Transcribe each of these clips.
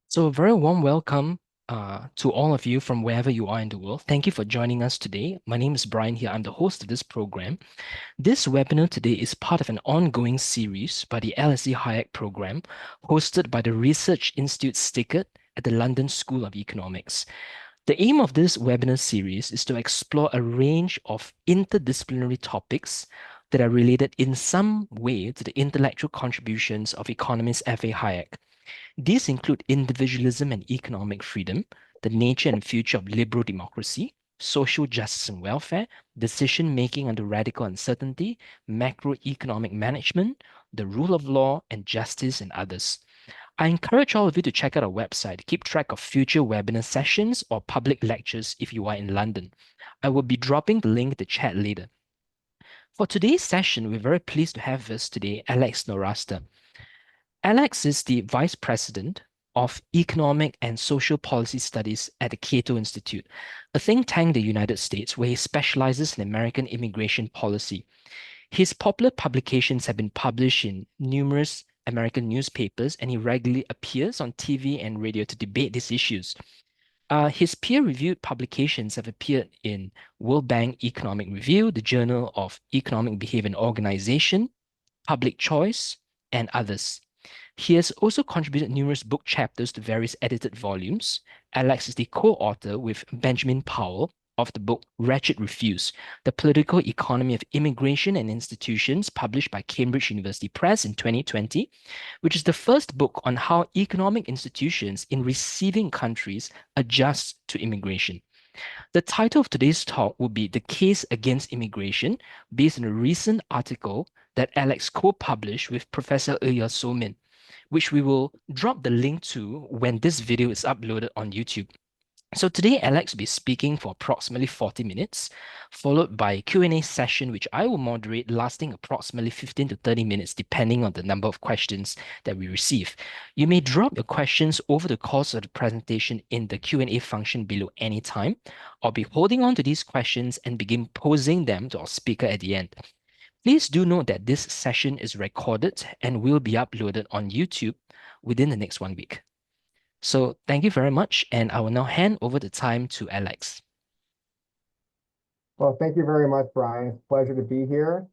So, a very warm welcome to all of you from wherever you are in the world. Thank you for joining us today. My name is Brian here. I'm the host of this program. This webinar today is part of an ongoing series by the LSE Hayek Programme, hosted by the Research Institute Stickert at the London School of Economics. The aim of this webinar series is to explore a range of interdisciplinary topics that are related in some way to the intellectual contributions of economist F.A. Hayek. These include individualism and economic freedom, the nature and future of liberal democracy, social justice and welfare, decision making under radical uncertainty, macroeconomic management, the rule of law, and justice, and others. I encourage all of you to check out our website, keep track of future webinar sessions or public lectures if you are in London. I will be dropping the link in the chat later. For today's session, we're very pleased to have with us today Alex Nowrasteh. Alex is the Vice President of Economic and Social Policy Studies at the Cato Institute, a think tank in the United States where he specializes in American immigration policy. His popular publications have been published in numerous American newspapers, and he regularly appears on TV and radio to debate these issues. His peer-reviewed publications have appeared in World Bank Economic Review, the Journal of Economic Behavior and Organization, Public Choice, and others. He has also contributed numerous book chapters to various edited volumes. Alex is the co-author with Benjamin Powell of the book Wretched Refuse, The Political Economy of Immigration and Institutions, published by Cambridge University Press in 2020, which is the first book on how economic institutions in receiving countries adjust to immigration. The title of today's talk will be The Case Against Immigration, based on a recent article that Alex co-published with Professor Ilya Somin, which we will drop the link to when this video is uploaded on YouTube. So today, Alex will be speaking for approximately 40 minutes, followed by a Q&A session, which I will moderate, lasting approximately 15 to 30 minutes, depending on the number of questions that we receive. You may drop your questions over the course of the presentation in the Q&A function below anytime. I'll be holding on to these questions and begin posing them to our speaker at the end. Please do note that this session is recorded and will be uploaded on YouTube within the next 1 week. So thank you very much, and I will now hand over the time to Alex. Well, thank you very much, Brian. It's a pleasure to be here.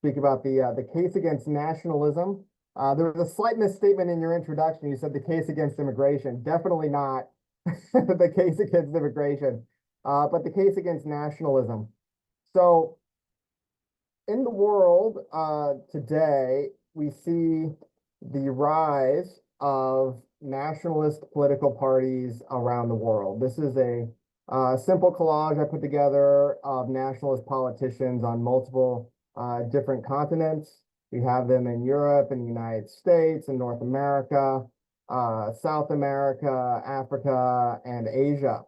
Speak about the case against nationalism. There was a slight misstatement in your introduction. You said the case against immigration. Definitely not the case against immigration, but the case against nationalism. So in the world today, we see the rise of nationalist political parties around the world. This is a simple collage I put together of nationalist politicians on multiple different continents. We have them in Europe and the United States and North America, South America, Africa, and Asia.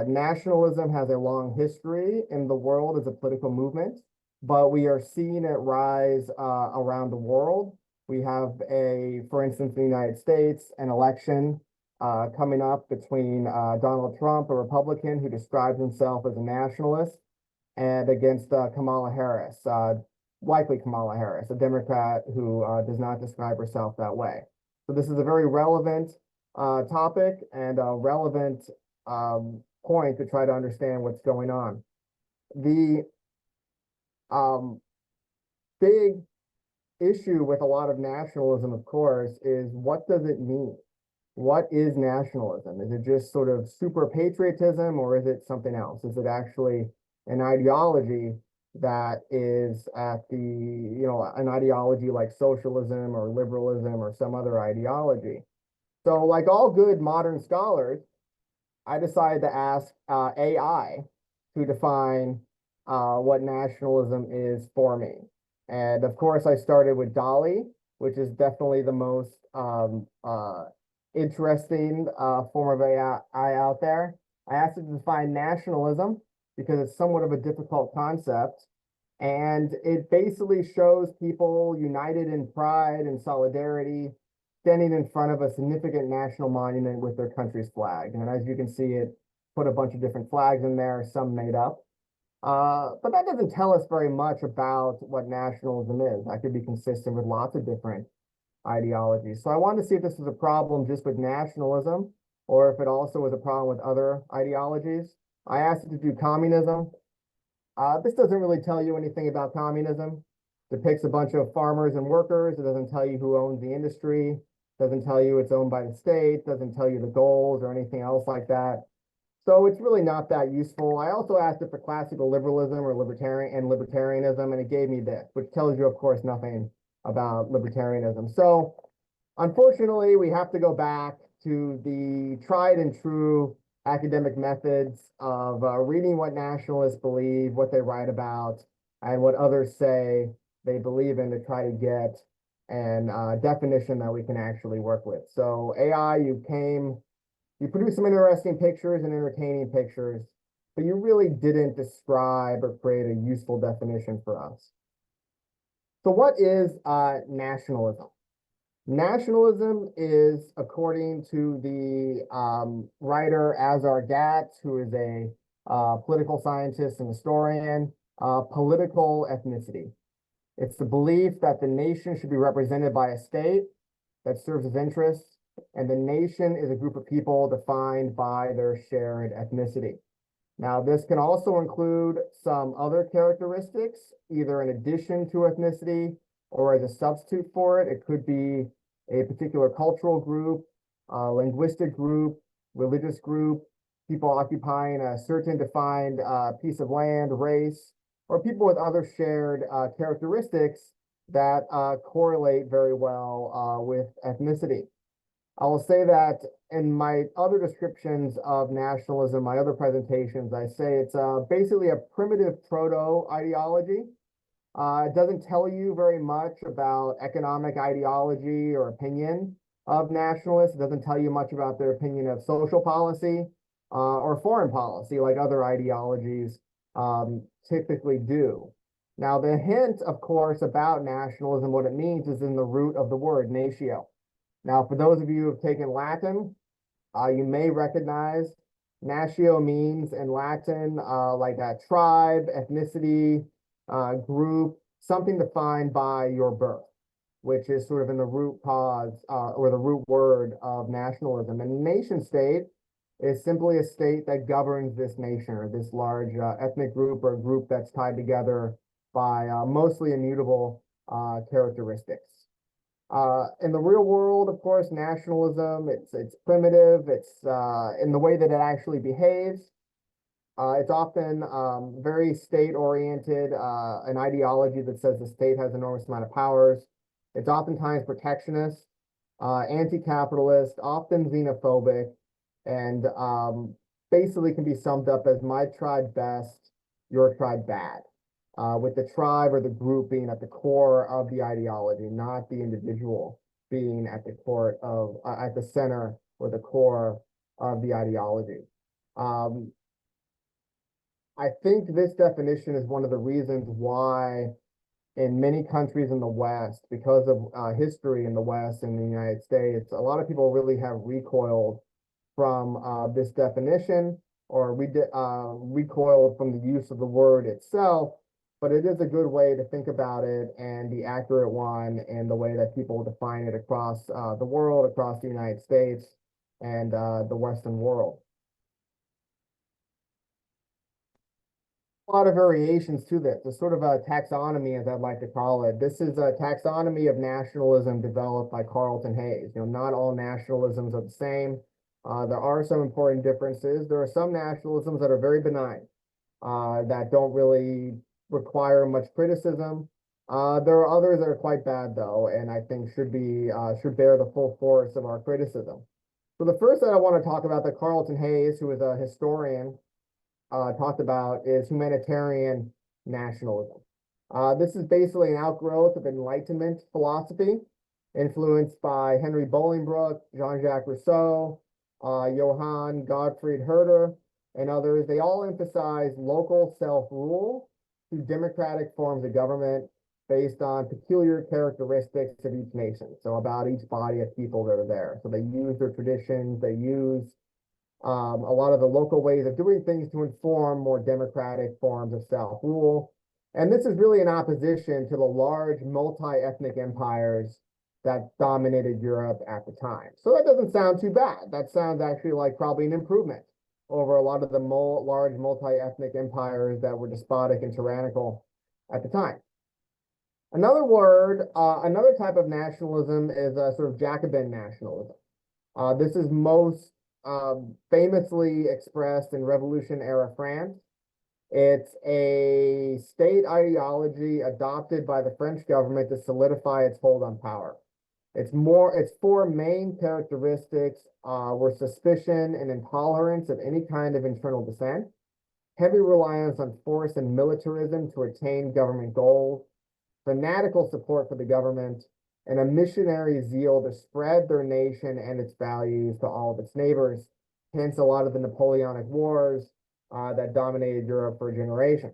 Nationalism has a long history in the world as a political movement, but we are seeing it rise around the world. We have for instance, in the United States, an election coming up between Donald Trump, a Republican who describes himself as a nationalist, and against Kamala Harris, likely Kamala Harris, a Democrat who does not describe herself that way. So this is a very relevant topic and a relevant point to try to understand what's going on. The big issue with a lot of nationalism, of course, is what does it mean? What is nationalism? Is it just sort of super patriotism, or is it something else? Is it actually an ideology that is at an ideology like socialism or liberalism or some other ideology? So like all good modern scholars, I decided to ask AI to define what nationalism is for me. And of course, I started with DALL-E, which is definitely the most interesting form of AI out there. I asked it to define nationalism because it's somewhat of a difficult concept. And it basically shows people united in pride and solidarity, standing in front of a significant national monument with their country's flag. And as you can see, it put a bunch of different flags in there, some made up. But that doesn't tell us very much about what nationalism is. That could be consistent with lots of different ideologies. So I wanted to see if this was a problem just with nationalism or if it also was a problem with other ideologies. I asked it to do communism. This doesn't really tell you anything about communism. Depicts a bunch of farmers and workers. It doesn't tell you who owns the industry. Doesn't tell you it's owned by the state. Doesn't tell you the goals or anything else like that. So it's really not that useful. I also asked it for classical liberalism or libertarianism, and it gave me this, which tells you, of course, nothing about libertarianism. So unfortunately, we have to go back to the tried and true academic methods of reading what nationalists believe, what they write about, and what others say they believe in to try to get an definition that we can actually work with. So AI, you produced some interesting pictures and entertaining pictures, but you really didn't describe or create a useful definition for us. So what is nationalism? Nationalism is, according to the writer Azar Gatz, who is a political scientist and historian, political ethnicity. It's the belief that the nation should be represented by a state that serves its interests, and the nation is a group of people defined by their shared ethnicity. Now, this can also include some other characteristics, either in addition to ethnicity or as a substitute for it. It could be a particular cultural group, linguistic group, religious group, people occupying a certain defined piece of land, race, or people with other shared characteristics that correlate very well with ethnicity. I will say that in my other descriptions of nationalism, my other presentations, I say it's basically a primitive proto-ideology. It doesn't tell you very much about economic ideology or opinion of nationalists. It doesn't tell you much about their opinion of social policy or foreign policy like other ideologies typically do. Now, the hint, of course, about nationalism, what it means is in the root of the word, natio. Now, for those of you who have taken Latin, you may recognize natio means in Latin like a tribe, ethnicity, group, something defined by your birth, which is sort of in the root cause or the root word of nationalism. And nation state is simply a state that governs this nation or this large ethnic group or group that's tied together by mostly immutable characteristics. In the real world, of course, nationalism, it's primitive, it's in the way that it actually behaves. It's often very state-oriented, an ideology that says the state has enormous amount of powers. It's oftentimes protectionist, anti-capitalist, often xenophobic, and basically can be summed up as my tribe best, your tribe bad. With the tribe or the group being at the core of the ideology, not the individual being at the core of at the center or the core of the ideology. I think this definition is one of the reasons why in many countries in the West, because of history in the West and the United States, a lot of people really have recoiled from this definition or recoiled from the use of the word itself. But it is a good way to think about it and the accurate one and the way that people define it across the world, across the United States and the Western world. A lot of variations to this. It's sort of a taxonomy, as I'd like to call it. This is a taxonomy of nationalism developed by Carlton Hayes. Not all nationalisms are the same. There are some important differences. There are some nationalisms that are very benign, that don't really require much criticism. There are others that are quite bad, though, and I think should bear the full force of our criticism. So the first that I want to talk about that Carlton Hayes, who is a historian, talked about is humanitarian nationalism. This is basically an outgrowth of Enlightenment philosophy, influenced by Henry Bolingbroke, Jean-Jacques Rousseau, Johann Gottfried Herder, and others. They all emphasize local self-rule through democratic forms of government based on peculiar characteristics of each nation. So about each body of people that are there. So they use their traditions, they use a lot of the local ways of doing things to inform more democratic forms of self-rule. And this is really in opposition to the large multi-ethnic empires that dominated Europe at the time. So that doesn't sound too bad. That sounds actually like probably an improvement over a lot of the large multi-ethnic empires that were despotic and tyrannical at the time. Another word, another type of nationalism is a sort of Jacobin nationalism. This is most famously expressed in Revolution-era France. It's a state ideology adopted by the French government to solidify its hold on power. Its four main characteristics were suspicion and intolerance of any kind of internal dissent, heavy reliance on force and militarism to attain government goals, fanatical support for the government, and a missionary zeal to spread their nation and its values to all of its neighbors. Hence a lot of the Napoleonic Wars that dominated Europe for a generation.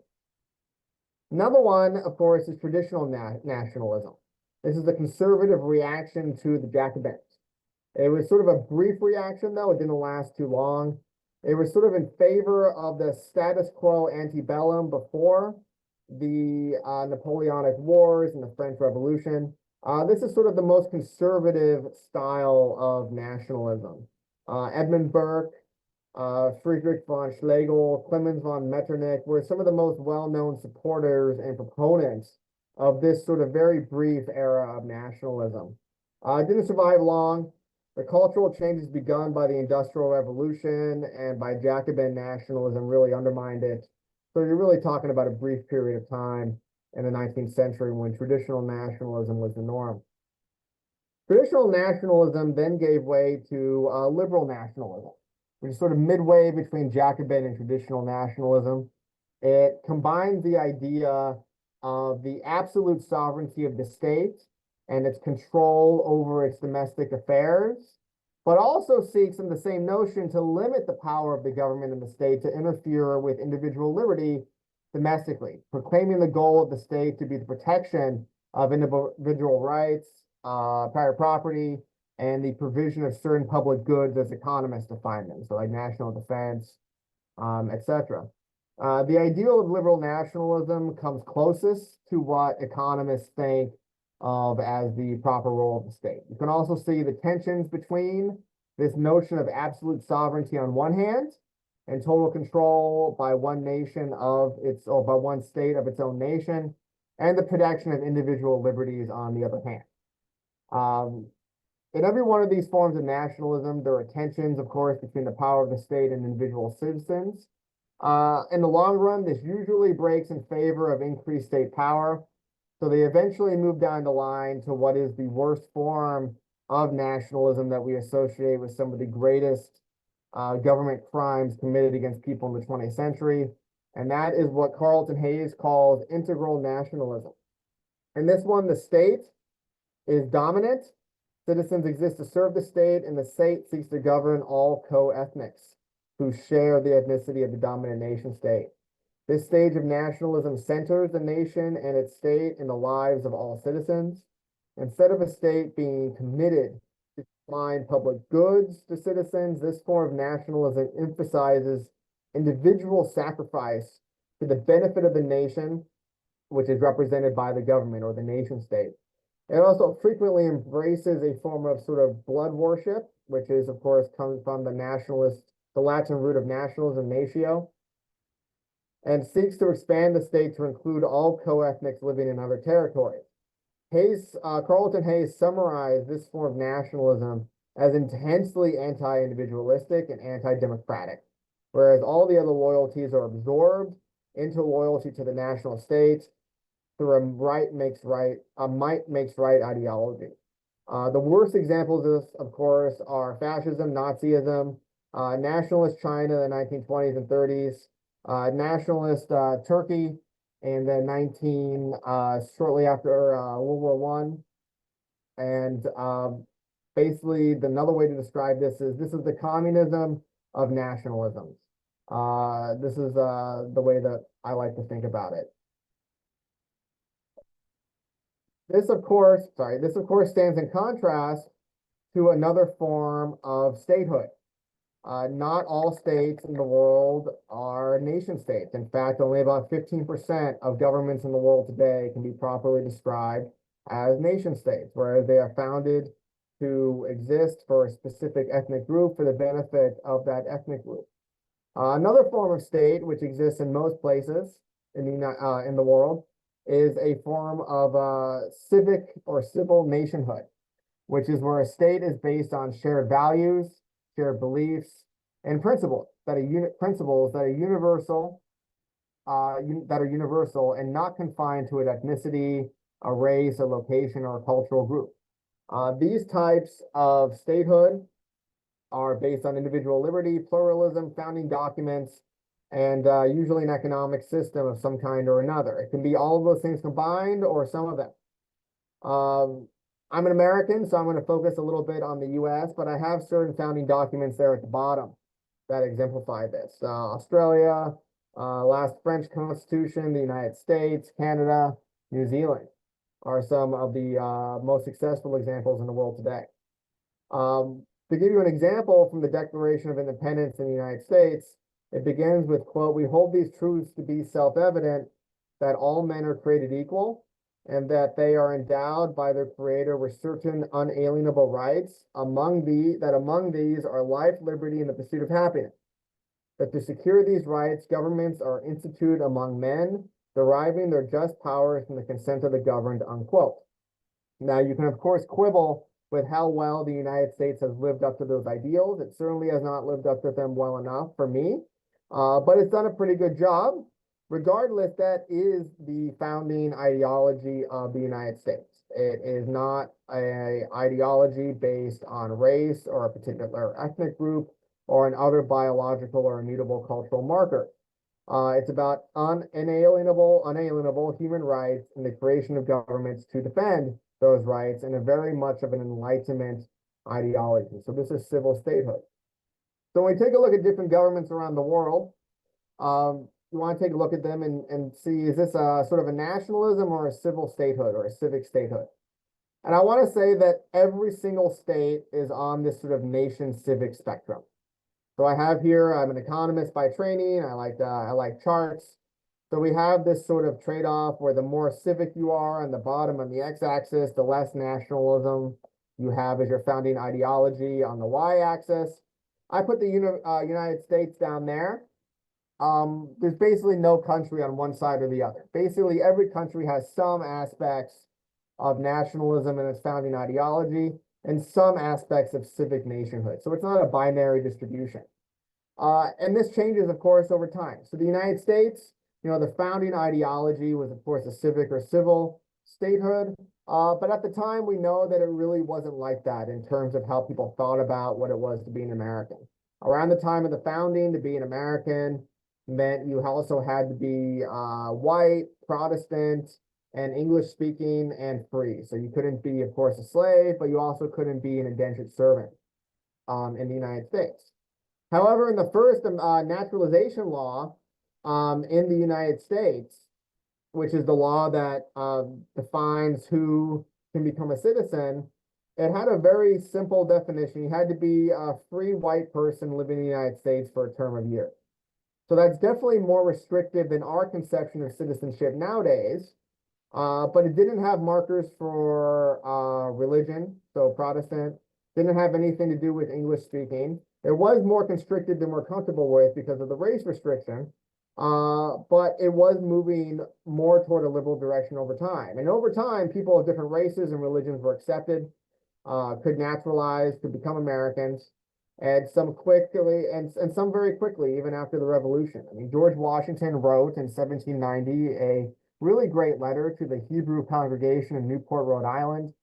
Another one, of course, is traditional nationalism. This is the conservative reaction to the Jacobins. It was sort of a brief reaction, though. It didn't last too long. It was sort of in favor of the status quo antebellum before the Napoleonic Wars and the French Revolution. This is sort of the most conservative style of nationalism. Edmund Burke, Friedrich von Schlegel, Clemens von Metternich were some of the most well-known supporters and proponents of this sort of very brief era of nationalism. It didn't survive long. The cultural changes begun by the Industrial Revolution and by Jacobin nationalism really undermined it. So you're really talking about a brief period of time in the 19th century when traditional nationalism was the norm. Traditional nationalism then gave way to liberal nationalism, which is sort of midway between Jacobin and traditional nationalism. It combines the idea of the absolute sovereignty of the state and its control over its domestic affairs, but also seeks in the same notion to limit the power of the government and the state to interfere with individual liberty domestically, proclaiming the goal of the state to be the protection of individual rights, private property, and the provision of certain public goods as economists define them, so like national defense, etc. The ideal of liberal nationalism comes closest to what economists think of as the proper role of the state. You can also see the tensions between this notion of absolute sovereignty on one hand and total control by one nation of its, or by one state of its own nation, and the protection of individual liberties on the other hand. In every one of these forms of nationalism, there are tensions, of course, between the power of the state and individual citizens. In the long run, this usually breaks in favor of increased state power. So they eventually move down the line to what is the worst form of nationalism that we associate with some of the greatest government crimes committed against people in the 20th century. And that is what Carlton Hayes calls integral nationalism. In this one, the state is dominant. Citizens exist to serve the state, and the state seeks to govern all co-ethnics who share the ethnicity of the dominant nation state. This stage of nationalism centers the nation and its state in the lives of all citizens. Instead of a state being committed to supplying public goods to citizens, this form of nationalism emphasizes individual sacrifice to the benefit of the nation, which is represented by the government or the nation state. It also frequently embraces a form of sort of blood worship, which is, of course, comes from the Latin root of nationalism, natio, and seeks to expand the state to include all co-ethnics living in other territories. Carlton Hayes summarized this form of nationalism as intensely anti-individualistic and anti-democratic, whereas all the other loyalties are absorbed into loyalty to the national state through a might makes right ideology. The worst examples of this, of course, are fascism, Nazism, nationalist China in the 1920s and 30s, nationalist Turkey in the shortly after World War One. And basically, another way to describe this is the communism of nationalisms. This is the way that I like to think about it. This, of course, stands in contrast to another form of statehood. Not all states in the world are nation states. In fact, only about 15% of governments in the world today can be properly described as nation states, whereas they are founded to exist for a specific ethnic group for the benefit of that ethnic group. Another form of state, which exists in most places in the world, is a form of civic or civil nationhood, which is where a state is based on shared values, shared beliefs, and principles that are universal, and not confined to an ethnicity, a race, a location, or a cultural group. These types of statehood are based on individual liberty, pluralism, founding documents, and usually an economic system of some kind or another. It can be all of those things combined or some of them. I'm an American, so I'm going to focus a little bit on the US, but I have certain founding documents there at the bottom that exemplify this. Australia, last French Constitution, the United States, Canada, New Zealand are some of the most successful examples in the world today. To give you an example from the Declaration of Independence in the United States, it begins with, quote, "We hold these truths to be self-evident, that all men are created equal, and that they are endowed by their Creator with certain unalienable rights, among these are life, liberty, and the pursuit of happiness. That to secure these rights, governments are instituted among men, deriving their just powers from the consent of the governed," unquote. Now, you can, of course, quibble with how well the United States has lived up to those ideals. It certainly has not lived up to them well enough for me, but it's done a pretty good job. Regardless, that is the founding ideology of the United States. It is not an ideology based on race or a particular ethnic group or an other biological or immutable cultural marker. It's about unalienable human rights and the creation of governments to defend those rights in a very much of an Enlightenment ideology. So this is civil statehood. So when we take a look at different governments around the world, you want to take a look at them and see, is this a sort of a nationalism or a civil statehood or a civic statehood? And I want to say that every single state is on this sort of nation civic spectrum. So I have here, I'm an economist by training. I like charts. So we have this sort of trade-off where the more civic you are on the bottom on the x-axis, the less nationalism you have as your founding ideology on the y-axis. I put the United States down there. There's basically no country on one side or the other. Basically, every country has some aspects of nationalism in its founding ideology and some aspects of civic nationhood. So it's not a binary distribution. And this changes, of course, over time. So the United States, the founding ideology was, of course, a civic or civil statehood. But at the time, we know that it really wasn't like that in terms of how people thought about what it was to be an American. Around the time of the founding, to be an American meant you also had to be white, Protestant, and English speaking and free. So you couldn't be, of course, a slave, but you also couldn't be an indentured servant in the United States. However, in the first naturalization law in the United States, which is the law that defines who can become a citizen, it had a very simple definition. You had to be a free white person living in the United States for a term of years. So that's definitely more restrictive than our conception of citizenship nowadays. But it didn't have markers for religion, so Protestant, didn't have anything to do with English speaking. It was more constricted than we're comfortable with because of the race restriction, but it was moving more toward a liberal direction over time. And over time, people of different races and religions were accepted, could naturalize, could become Americans, and some quickly, and some very quickly, even after the Revolution. I mean, George Washington wrote in 1790 a really great letter to the Hebrew congregation in Newport, Rhode Island,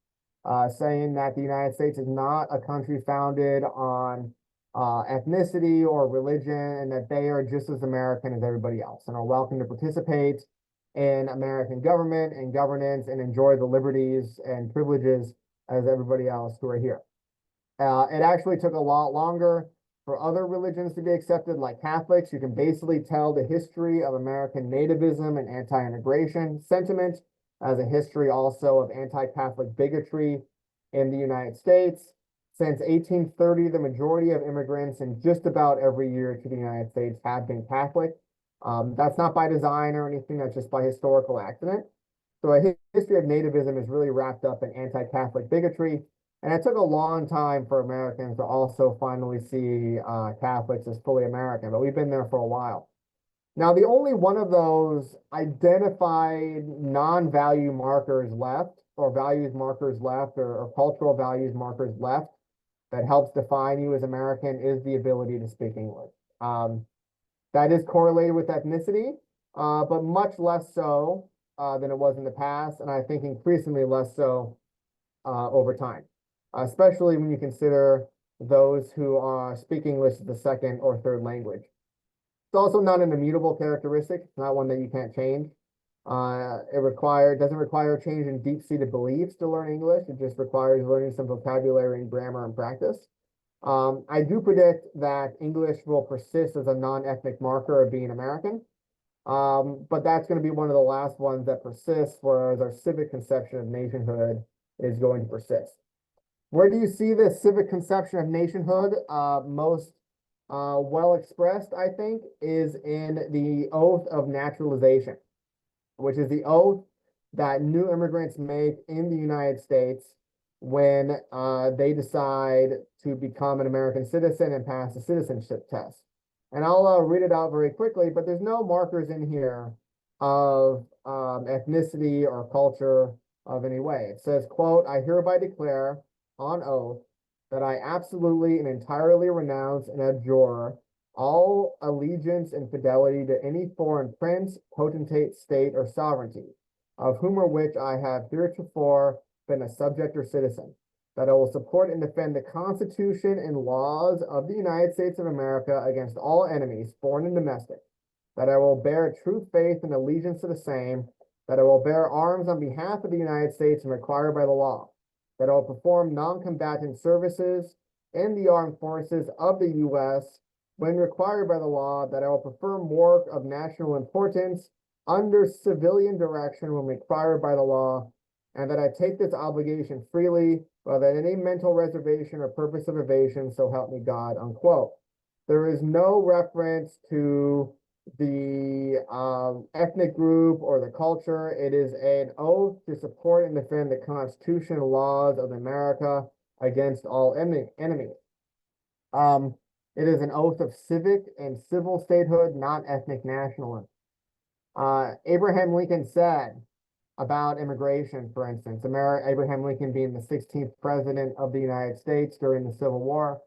saying that the United States is not a country founded on ethnicity or religion, and that they are just as American as everybody else and are welcome to participate in American government and governance and enjoy the liberties and privileges as everybody else who are here. It actually took a lot longer for other religions to be accepted, like Catholics. You can basically tell the history of American nativism and anti-integration sentiment as a history also of anti-Catholic bigotry in the United States. Since 1830, the majority of immigrants in just about every year to the United States have been Catholic. That's not by design or anything, that's just by historical accident. So a history of nativism is really wrapped up in anti-Catholic bigotry. And it took a long time for Americans to also finally see Catholics as fully American, but we've been there for a while. Now, the only one of those identified non-value markers left, or values markers left, or cultural values markers left that helps define you as American is the ability to speak English. That is correlated with ethnicity, but much less so than it was in the past, and I think increasingly less so over time, especially when you consider those who speak English as a second or third language. It's also not an immutable characteristic. It's not one that you can't change. It doesn't require a change in deep-seated beliefs to learn English. It just requires learning some vocabulary and grammar and practice. I do predict that English will persist as a non-ethnic marker of being American, but that's going to be one of the last ones that persists, whereas our civic conception of nationhood is going to persist. Where do you see this civic conception of nationhood most well expressed, I think, is in the oath of naturalization, which is the oath that new immigrants make in the United States when they decide to become an American citizen and pass the citizenship test. And I'll read it out very quickly, but there's no markers in here of ethnicity or culture of any way. It says, quote, "I hereby declare on oath that I absolutely and entirely renounce and abjure all allegiance and fidelity to any foreign prince, potentate, state, or sovereignty, of whom or which I have heretofore been a subject or citizen, that I will support and defend the Constitution and laws of the United States of America against all enemies, foreign and domestic, that I will bear true faith and allegiance to the same, that I will bear arms on behalf of the United States and required by the law, that I will perform non-combatant services in the armed forces of the U.S. when required by the law, that I will perform work of national importance under civilian direction when required by the law, and that I take this obligation freely, without any mental reservation or purpose of evasion, so help me God," unquote. There is no reference to the ethnic group or the culture. It is an oath to support and defend the Constitution and laws of America against all enemies. It is an oath of civic and civil statehood, not ethnic nationalism. Abraham Lincoln said about immigration, for instance, Abraham Lincoln being the 16th president of the United States during the Civil War,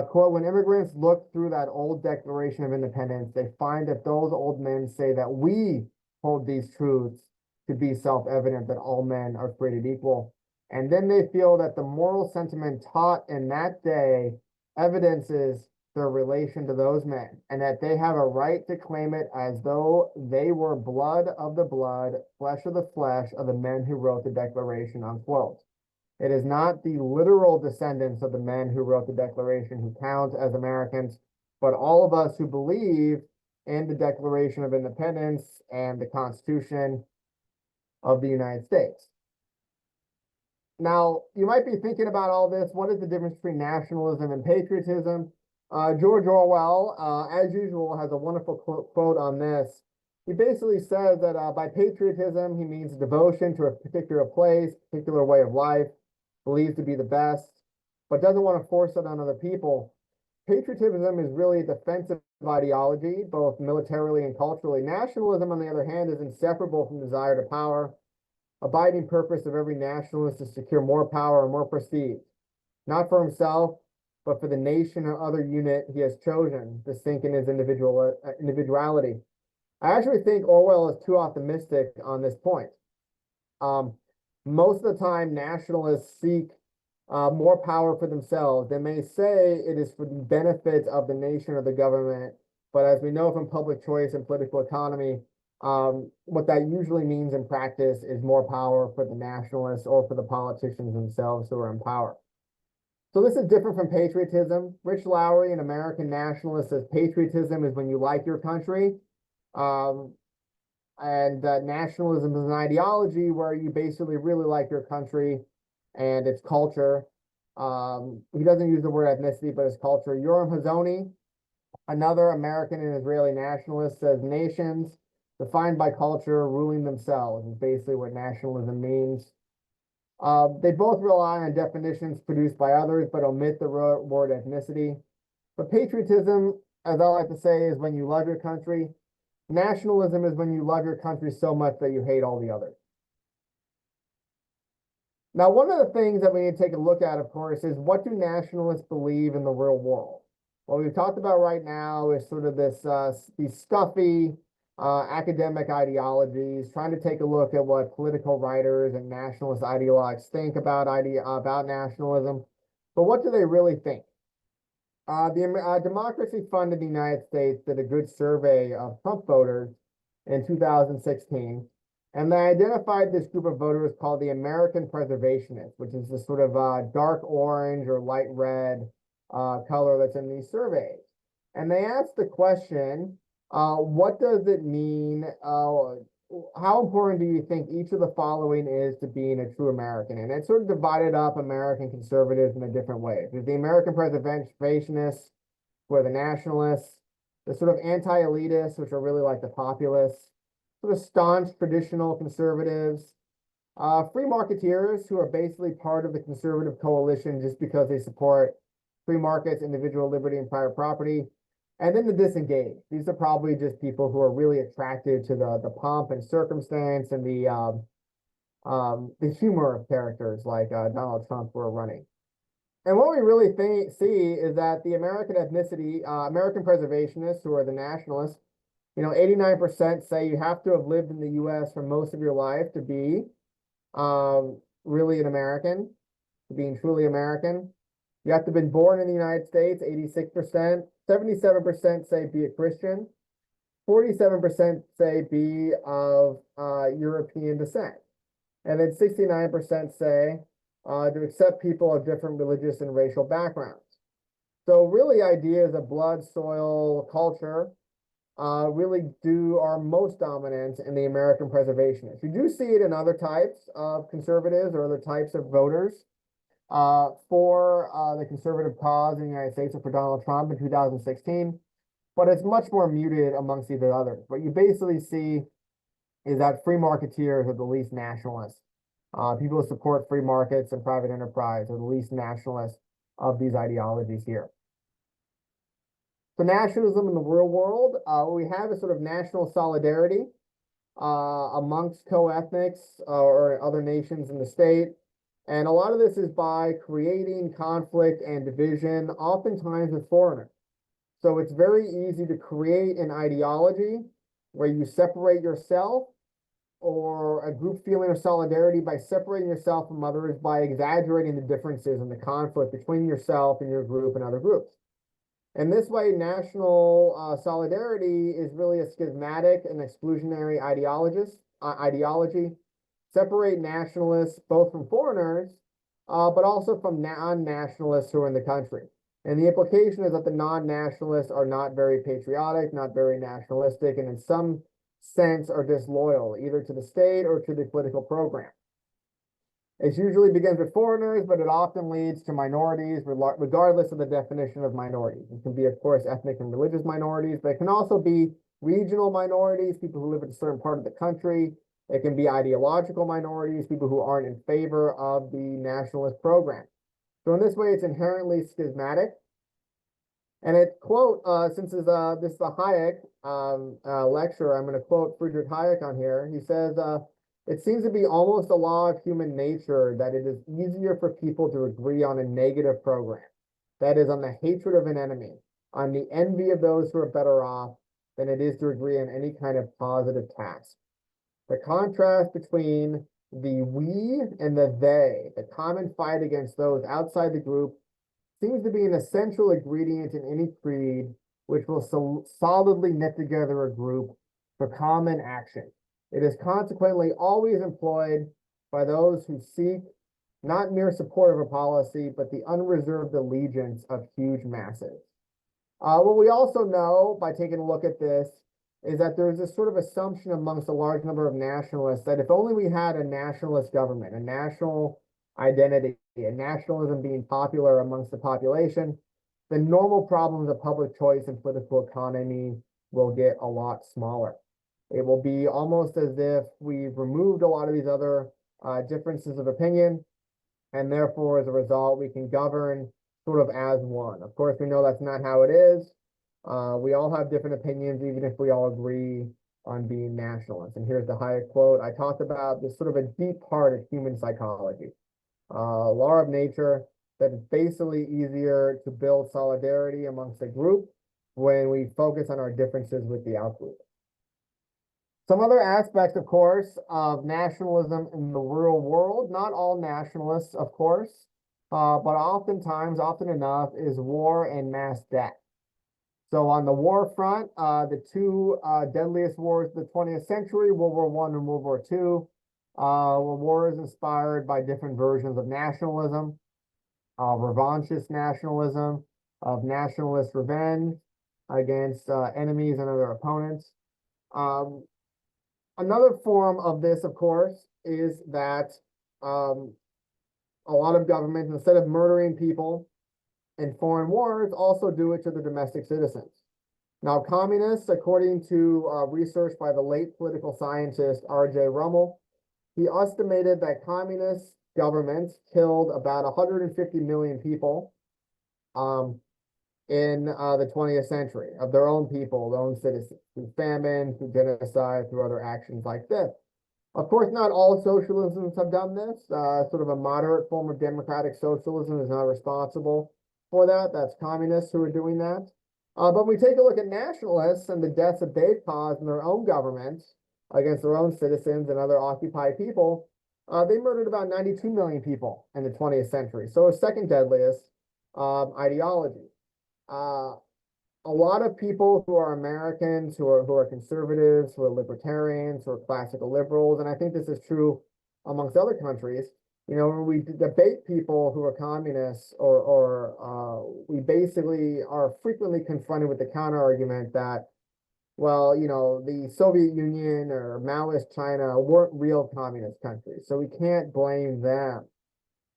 quote, "When immigrants look through that old Declaration of Independence, they find that those old men say that we hold these truths to be self-evident, that all men are created equal. And then they feel that the moral sentiment taught in that day evidences their relation to those men, and that they have a right to claim it as though they were blood of the blood, flesh of the flesh of the men who wrote the Declaration," unquote. It is not the literal descendants of the men who wrote the Declaration who count as Americans, but all of us who believe in the Declaration of Independence and the Constitution of the United States. Now, you might be thinking about all this. What is the difference between nationalism and patriotism? George Orwell, as usual, has a wonderful quote on this. He basically says that by patriotism, he means devotion to a particular place, particular way of life, believes to be the best, but doesn't want to force it on other people. Patriotism is really a defensive ideology, both militarily and culturally. Nationalism, on the other hand, is inseparable from desire to power. Abiding purpose of every nationalist is to secure more power and more prestige, not for himself, but for the nation or other unit he has chosen to sink in his individuality. I actually think Orwell is too optimistic on this point. Most of the time, nationalists seek more power for themselves. They may say it is for the benefit of the nation or the government, but as we know from public choice and political economy, what that usually means in practice is more power for the nationalists or for the politicians themselves who are in power. So this is different from patriotism. Rich Lowry, an American nationalist, says patriotism is when you like your country. And nationalism is an ideology where you basically really like your country and its culture. He doesn't use the word ethnicity, but its culture. Yoram Hazony, another American and Israeli nationalist, says nations defined by culture, ruling themselves, is basically what nationalism means. They both rely on definitions produced by others, but omit the word ethnicity. But patriotism, as I like to say, is when you love your country. Nationalism is when you love your country so much that you hate all the others. Now, one of the things that we need to take a look at, of course, is what do nationalists believe in the real world? What we've talked about right now is sort of these stuffy academic ideologies, trying to take a look at what political writers and nationalist ideologues think about nationalism. But what do they really think? The Democracy Fund in the United States did a good survey of Trump voters in 2016, and they identified this group of voters called the American Preservationists, which is this sort of dark orange or light red color that's in these surveys. And they asked the question, what does it mean? How important do you think each of the following is to being a true American? And it sort of divided up American conservatives in a different way. There's the American preservationists, who are the nationalists, the sort of anti-elitists, which are really like the populists, sort of staunch traditional conservatives, free marketeers, who are basically part of the conservative coalition just because they support free markets, individual liberty, and private property. And then the disengaged. These are probably just people who are really attracted to the pomp and circumstance and the humor of characters like Donald Trump who are running. And what we really see is that the American ethnicity, American preservationists, who are the nationalists, 89% say you have to have lived in the U.S. for most of your life to be really an American, to being truly American. You have to have been born in the United States, 86%. 77% say be a Christian. 47% say be of European descent. And then 69% say to accept people of different religious and racial backgrounds. So really ideas of blood, soil, culture really are most dominant in the American preservationists. You do see it in other types of conservatives or other types of voters for the conservative cause in the United States or for Donald Trump in 2016, but it's much more muted amongst the others. What you basically see is that free marketeers are the least nationalists. People who support free markets and private enterprise are the least nationalists of these ideologies here. So nationalism in the real world, what we have is sort of national solidarity amongst co-ethnics or other nations in the state. And a lot of this is by creating conflict and division, oftentimes with foreigners. So it's very easy to create an ideology where you separate yourself or a group feeling of solidarity by separating yourself from others by exaggerating the differences and the conflict between yourself and your group and other groups. And this way, national solidarity is really a schismatic and exclusionary ideology. Separate nationalists both from foreigners, but also from non-nationalists who are in the country. And the implication is that the non-nationalists are not very patriotic, not very nationalistic, and in some sense are disloyal, either to the state or to the political program. It usually begins with foreigners, but it often leads to minorities, regardless of the definition of minorities. It can be, of course, ethnic and religious minorities, but it can also be regional minorities, people who live in a certain part of the country. It can be ideological minorities, people who aren't in favor of the nationalist program. So in this way, it's inherently schismatic. And it quote, since this is the Hayek lecture, I'm going to quote Friedrich Hayek on here. He says, it seems to be almost a law of human nature that it is easier for people to agree on a negative program. That is, on the hatred of an enemy, on the envy of those who are better off, than it is to agree on any kind of positive task. The contrast between the we and the they, the common fight against those outside the group, seems to be an essential ingredient in any creed which will solidly knit together a group for common action. It is consequently always employed by those who seek not mere support of a policy, but the unreserved allegiance of huge masses. What we also know by taking a look at this is that there's this sort of assumption amongst a large number of nationalists that if only we had a nationalist government, a national identity, and nationalism being popular amongst the population, the normal problems of public choice and political economy will get a lot smaller. It will be almost as if we've removed a lot of these other differences of opinion, and therefore, as a result, we can govern sort of as one. Of course, we know that's not how it is. We all have different opinions, even if we all agree on being nationalists. And here's the Hayek quote. I talked about this sort of a deep part of human psychology, law of nature, that it's basically easier to build solidarity amongst a group when we focus on our differences with the outgroup. Some other aspects, of course, of nationalism in the real world, not all nationalists, of course, but oftentimes, often enough, is war and mass death. So on the war front, the two deadliest wars of the 20th century, World War I and World War II, were wars inspired by different versions of nationalism, revanchist nationalism, of nationalist revenge against enemies and other opponents. Another form of this, of course, is that a lot of governments, instead of murdering people in foreign wars, also do it to the domestic citizens. Now, communists, according to research by the late political scientist R.J. Rummel, he estimated that communist governments killed about 150 million people in the 20th century of their own people, their own citizens, through famine, through genocide, through other actions like this. Of course, not all socialisms have done this. Sort of a moderate form of democratic socialism is not responsible for that. That's communists who are doing that. But we take a look at nationalists and the deaths that they've caused in their own governments against their own citizens and other occupied people. They murdered about 92 million people in the 20th century. So a second deadliest ideology. A lot of people who are Americans, who are conservatives, who are libertarians, who are classical liberals, and I think this is true amongst other countries. You know, when we debate people who are communists, or we basically are frequently confronted with the counterargument that, well, you know, the Soviet Union or Maoist China weren't real communist countries, so we can't blame them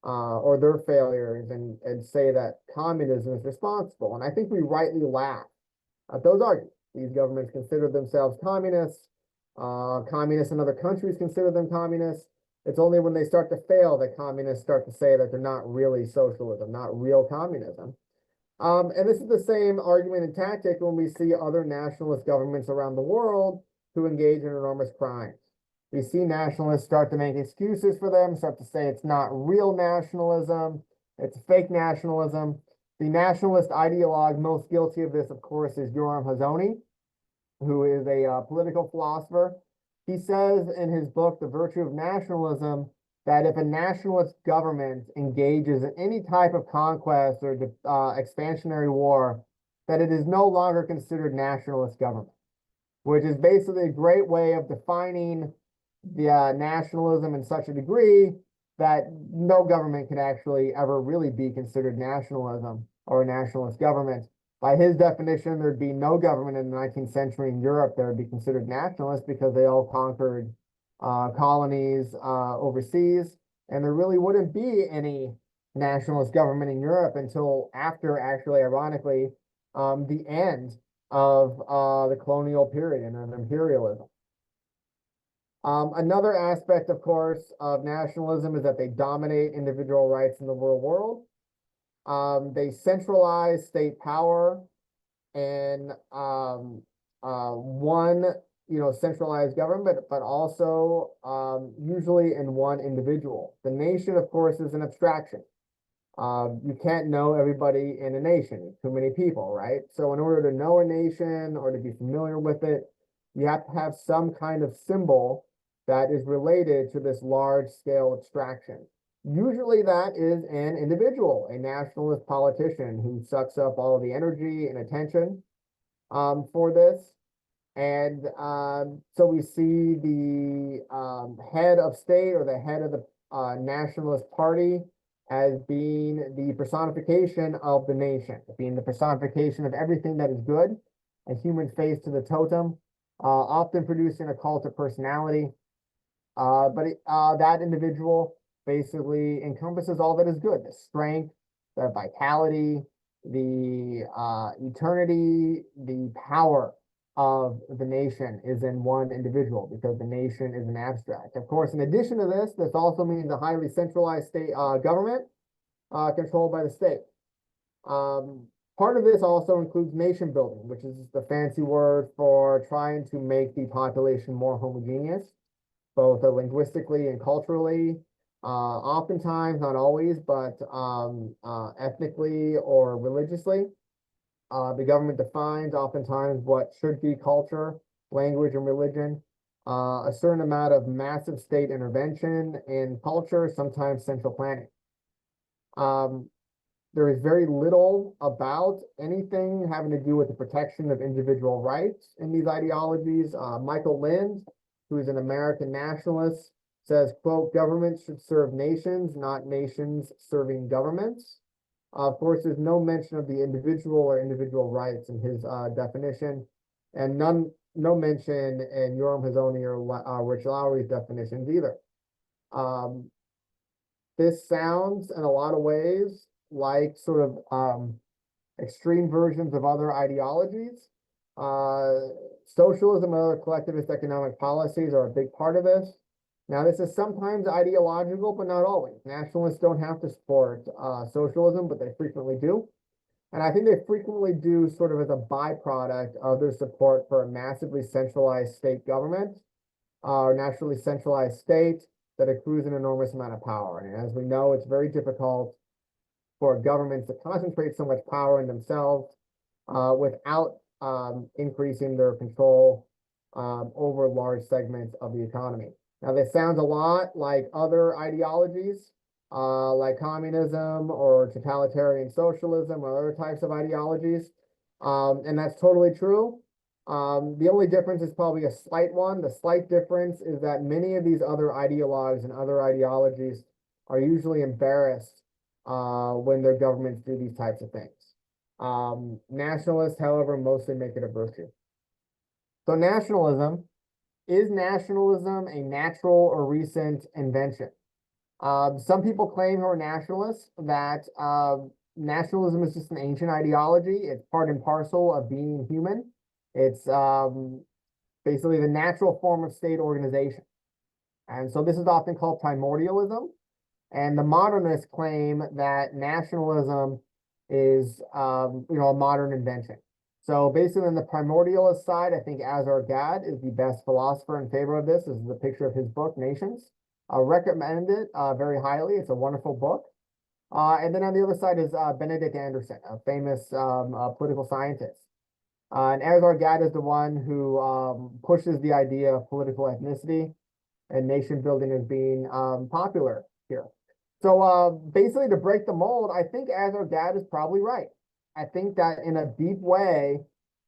or their failures and say that communism is responsible. And I think we rightly laugh at those arguments. These governments consider themselves communists. Communists in other countries consider them communists. It's only when they start to fail that communists start to say that they're not really socialism, not real communism. And this is the same argument and tactic when we see other nationalist governments around the world who engage in enormous crimes. We see nationalists start to make excuses for them, start to say it's not real nationalism, it's fake nationalism. The nationalist ideologue most guilty of this, of course, is Yoram Hazony, who is a political philosopher. He says in his book, The Virtue of Nationalism, that if a nationalist government engages in any type of conquest or expansionary war, that it is no longer considered nationalist government, which is basically a great way of defining the nationalism in such a degree that no government can actually ever really be considered nationalism or a nationalist government. By his definition, there'd be no government in the 19th century in Europe that would be considered nationalist because they all conquered colonies overseas, and there really wouldn't be any nationalist government in Europe until after, actually, ironically, the end of the colonial period and of imperialism. Another aspect, of course, of nationalism is that they dominate individual rights in the real world. They centralize state power in one, centralized government, but also usually in one individual. The nation, of course, is an abstraction. You can't know everybody in a nation, too many people, right? So in order to know a nation or to be familiar with it, you have to have some kind of symbol that is related to this large scale abstraction. Usually that is an individual, a nationalist politician who sucks up all of the energy and attention for this. And so we see the head of state or the head of the nationalist party as being the personification of the nation, being the personification of everything that is good, a human face to the totem, often producing a cult of personality. That individual basically encompasses all that is good, the strength, the vitality, the eternity, the power of the nation is in one individual because the nation is an abstract. Of course, in addition to this, this also means a highly centralized state government controlled by the state. Part of this also includes nation building, which is the fancy word for trying to make the population more homogeneous, both linguistically and culturally, oftentimes, not always, but ethnically or religiously. The government defines oftentimes what should be culture, language, and religion. A certain amount of massive state intervention in culture, sometimes central planning. There is very little about anything having to do with the protection of individual rights in these ideologies. Michael Lind, who is an American nationalist, says, quote, governments should serve nations, not nations serving governments. Of course, there's no mention of the individual or individual rights in his definition, and no mention in Yoram Hazony or Rich Lowry's definitions either. This sounds in a lot of ways like sort of extreme versions of other ideologies. Socialism and other collectivist economic policies are a big part of this. Now, this is sometimes ideological, but not always. Nationalists don't have to support socialism, but they frequently do. And I think they frequently do sort of as a byproduct of their support for a massively centralized state government, or naturally centralized state that accrues an enormous amount of power. And as we know, it's very difficult for governments to concentrate so much power in themselves without increasing their control over large segments of the economy. Now, this sounds a lot like other ideologies, like communism or totalitarian socialism or other types of ideologies. And that's totally true. The only difference is probably a slight one. The slight difference is that many of these other ideologues and other ideologies are usually embarrassed when their governments do these types of things. Nationalists, however, mostly make it a virtue. So nationalism. Is nationalism a natural or recent invention? Some people claim who are nationalists that nationalism is just an ancient ideology. It's part and parcel of being human. It's basically the natural form of state organization. And so this is often called primordialism. And the modernists claim that nationalism is a modern invention. So basically on the primordialist side, I think Azar Gad is the best philosopher in favor of this. This is a picture of his book, Nations. I recommend it very highly. It's a wonderful book. And then on the other side is Benedict Anderson, a famous political scientist. And Azar Gad is the one who pushes the idea of political ethnicity and nation building as being popular here. So basically to break the mold, I think Azar Gad is probably right. I think that in a deep way,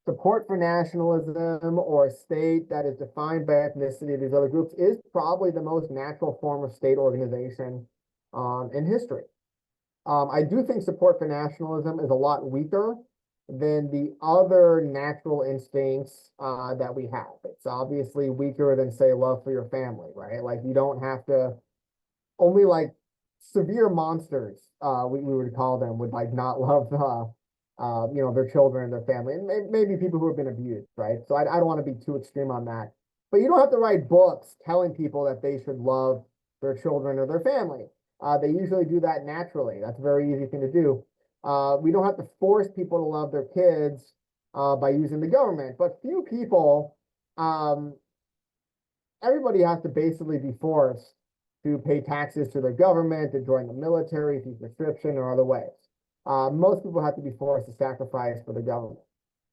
support for nationalism or a state that is defined by ethnicity of these other groups is probably the most natural form of state organization in history. I do think support for nationalism is a lot weaker than the other natural instincts that we have. It's obviously weaker than, say, love for your family, right? Like you don't have to, only like severe monsters, we would call them, would like not love their children and their family, and maybe people who have been abused, right? So I don't want to be too extreme on that. But you don't have to write books telling people that they should love their children or their family. They usually do that naturally. That's a very easy thing to do. We don't have to force people to love their kids by using the government, but few people, everybody has to basically be forced to pay taxes to their government, to join the military through conscription or other ways. Most people have to be forced to sacrifice for the government.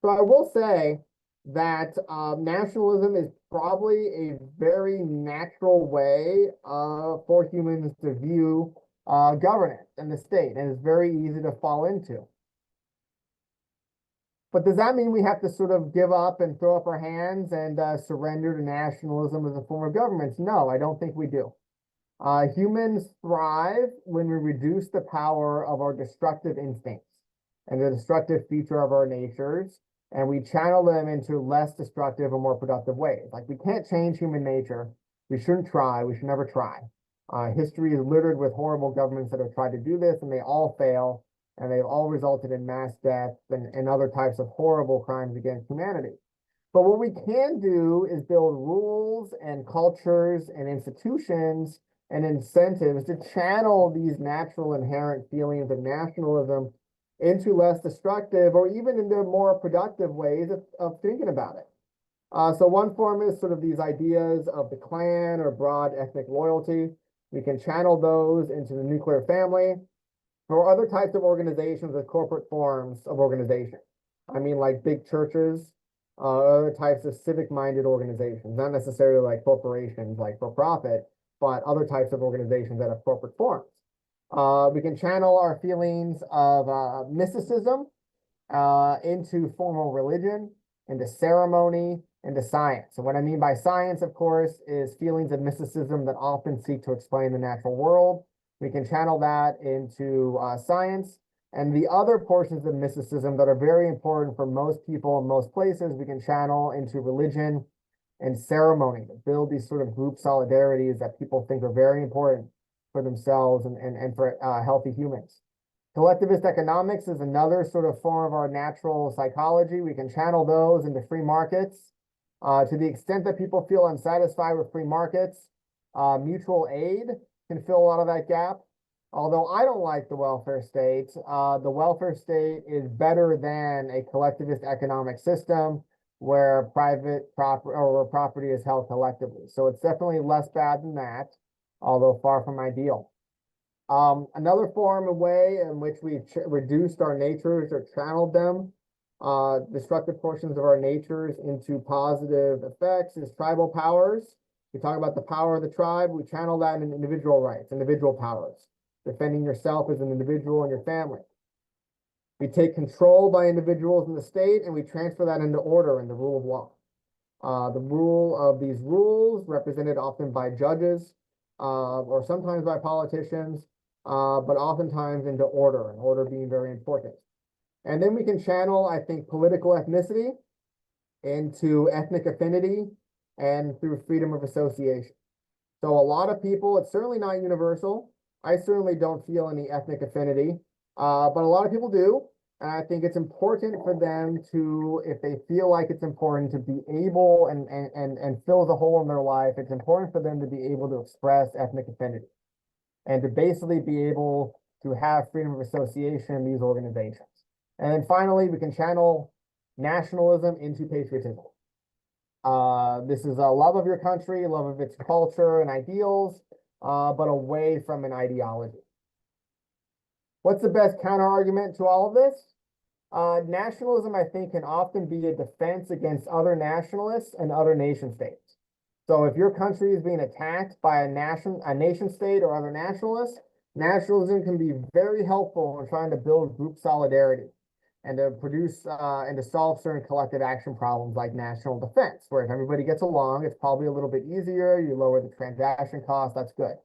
So I will say that nationalism is probably a very natural way for humans to view governance and the state, and it's very easy to fall into. But does that mean we have to sort of give up and throw up our hands and surrender to nationalism as a form of governance? No, I don't think we do. Humans thrive when we reduce the power of our destructive instincts and the destructive feature of our natures, and we channel them into less destructive or more productive ways. Like we can't change human nature. We shouldn't try. We should never try. History is littered with horrible governments that have tried to do this, and they all fail, and they've all resulted in mass death and other types of horrible crimes against humanity. But what we can do is build rules and cultures and institutions and incentives to channel these natural inherent feelings of nationalism into less destructive or even into more productive ways of thinking about it. So one form is sort of these ideas of the clan or broad ethnic loyalty. We can channel those into the nuclear family or other types of organizations with corporate forms of organization. I mean, like big churches, other types of civic-minded organizations, not necessarily like corporations, like for profit, but other types of organizations that have corporate forms. We can channel our feelings of mysticism into formal religion, into ceremony, into science. And what I mean by science, of course, is feelings of mysticism that often seek to explain the natural world. We can channel that into science. And the other portions of mysticism that are very important for most people in most places, we can channel into religion and ceremony to build these sort of group solidarities that people think are very important for themselves and for healthy humans. Collectivist economics is another sort of form of our natural psychology. We can channel those into free markets. To the extent that people feel unsatisfied with free markets, mutual aid can fill a lot of that gap. Although I don't like the welfare state is better than a collectivist economic system where private property or where property is held collectively. So it's definitely less bad than that, although far from ideal. Another form of way in which we reduced our natures or channeled them, destructive portions of our natures into positive effects is tribal powers. We talk about the power of the tribe, we channel that in individual rights, individual powers, defending yourself as an individual and your family. We take control by individuals in the state and we transfer that into order and the rule of law. The rule of these rules, represented often by judges or sometimes by politicians, but oftentimes into order, and order being very important. And then we can channel, I think, political ethnicity into ethnic affinity and through freedom of association. So a lot of people, it's certainly not universal. I certainly don't feel any ethnic affinity, but a lot of people do. And I think it's important for them to, if they feel like it's important to be able and fill the hole in their life, it's important for them to be able to express ethnic affinity and to basically be able to have freedom of association in these organizations. And then finally, we can channel nationalism into patriotism. This is a love of your country, love of its culture and ideals, but away from an ideology. What's the best counter-argument to all of this? Nationalism, I think, can often be a defense against other nationalists and other nation states. So if your country is being attacked by a nation state or other nationalists, nationalism can be very helpful in trying to build group solidarity and to produce and to solve certain collective action problems like national defense, where if everybody gets along, it's probably a little bit easier, you lower the transaction cost, that's good.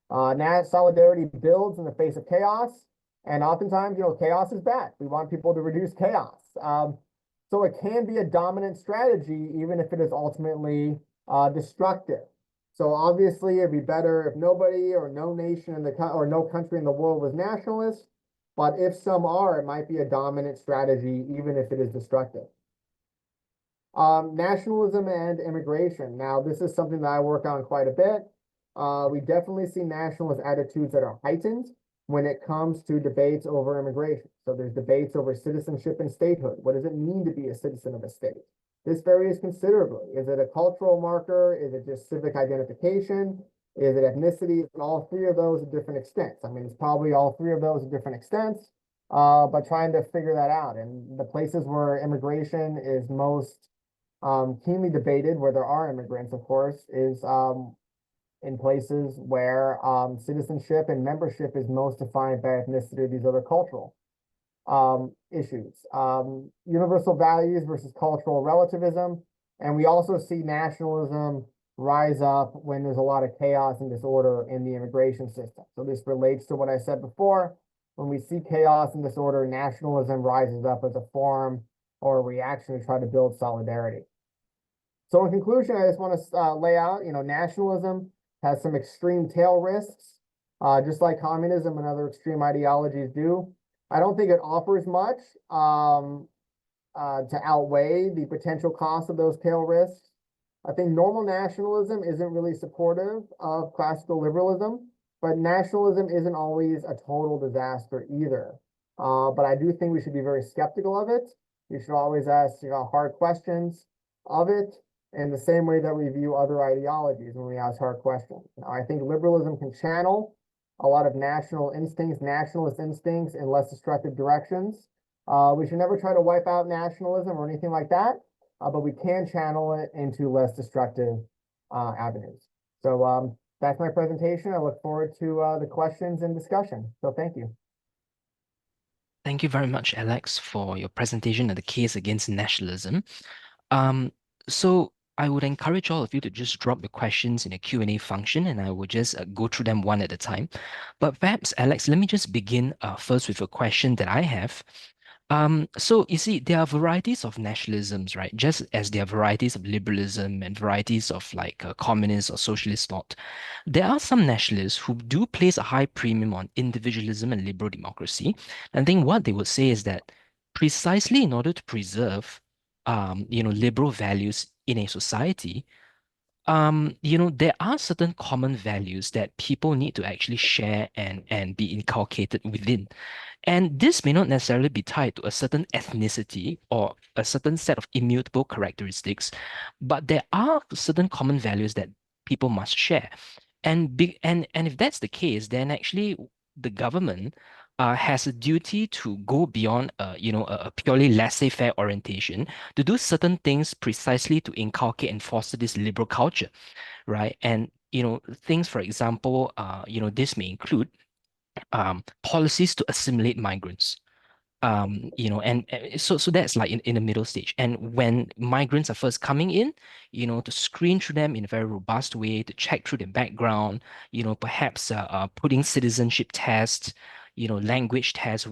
Solidarity builds in the face of chaos, and oftentimes, chaos is bad. We want people to reduce chaos. So it can be a dominant strategy, even if it is ultimately destructive. So obviously, it'd be better if nobody or no nation in the or no country in the world was nationalist. But if some are, it might be a dominant strategy, even if it is destructive. Nationalism and immigration. Now, this is something that I work on quite a bit. We definitely see nationalist attitudes that are heightened when it comes to debates over immigration. So there's debates over citizenship and statehood. What does it mean to be a citizen of a state? This varies considerably. Is it a cultural marker? Is it just civic identification? Is it ethnicity? And all three of those at different extents. I mean, it's probably all three of those at different extents, but trying to figure that out. And the places where immigration is most keenly debated, where there are immigrants, of course, is in places where citizenship and membership is most defined by ethnicity or these other cultural issues. Universal values versus cultural relativism. And we also see nationalism rise up when there's a lot of chaos and disorder in the immigration system. So this relates to what I said before. When we see chaos and disorder, nationalism rises up as a form or a reaction to try to build solidarity. So in conclusion, I just want to lay out, nationalism has some extreme tail risks, just like communism and other extreme ideologies do. I don't think it offers much. to outweigh the potential cost of those tail risks. I think normal nationalism isn't really supportive of classical liberalism, but nationalism isn't always a total disaster either. But I do think we should be very skeptical of it. We should always ask, hard questions of it in the same way that we view other ideologies when we ask hard questions. Now, I think liberalism can channel a lot of nationalist instincts in less destructive directions. We should never try to wipe out nationalism or anything like that, but we can channel it into less destructive avenues. So that's my presentation. I look forward to the questions and discussion. So thank you. Thank you very much, Alex, for your presentation of the case against nationalism. So I would encourage all of you to just drop the questions in the Q&A function, and I will just go through them one at a time. But perhaps, Alex, let me just begin first with a question that I have. So you see, there are varieties of nationalisms, right? Just as there are varieties of liberalism and varieties of like communist or socialist thought. There are some nationalists who do place a high premium on individualism and liberal democracy. And I think what they would say is that precisely in order to preserve, liberal values in a society, there are certain common values that people need to actually share and be inculcated within. And this may not necessarily be tied to a certain ethnicity or a certain set of immutable characteristics, but there are certain common values that people must share. And if that's the case, then actually the government has a duty to go beyond a purely laissez-faire orientation to do certain things precisely to inculcate and foster this liberal culture, right? And things, for example, this may include policies to assimilate migrants. So that's like in the middle stage. And when migrants are first coming in, to screen through them in a very robust way, to check through their background, perhaps putting citizenship tests, language tests,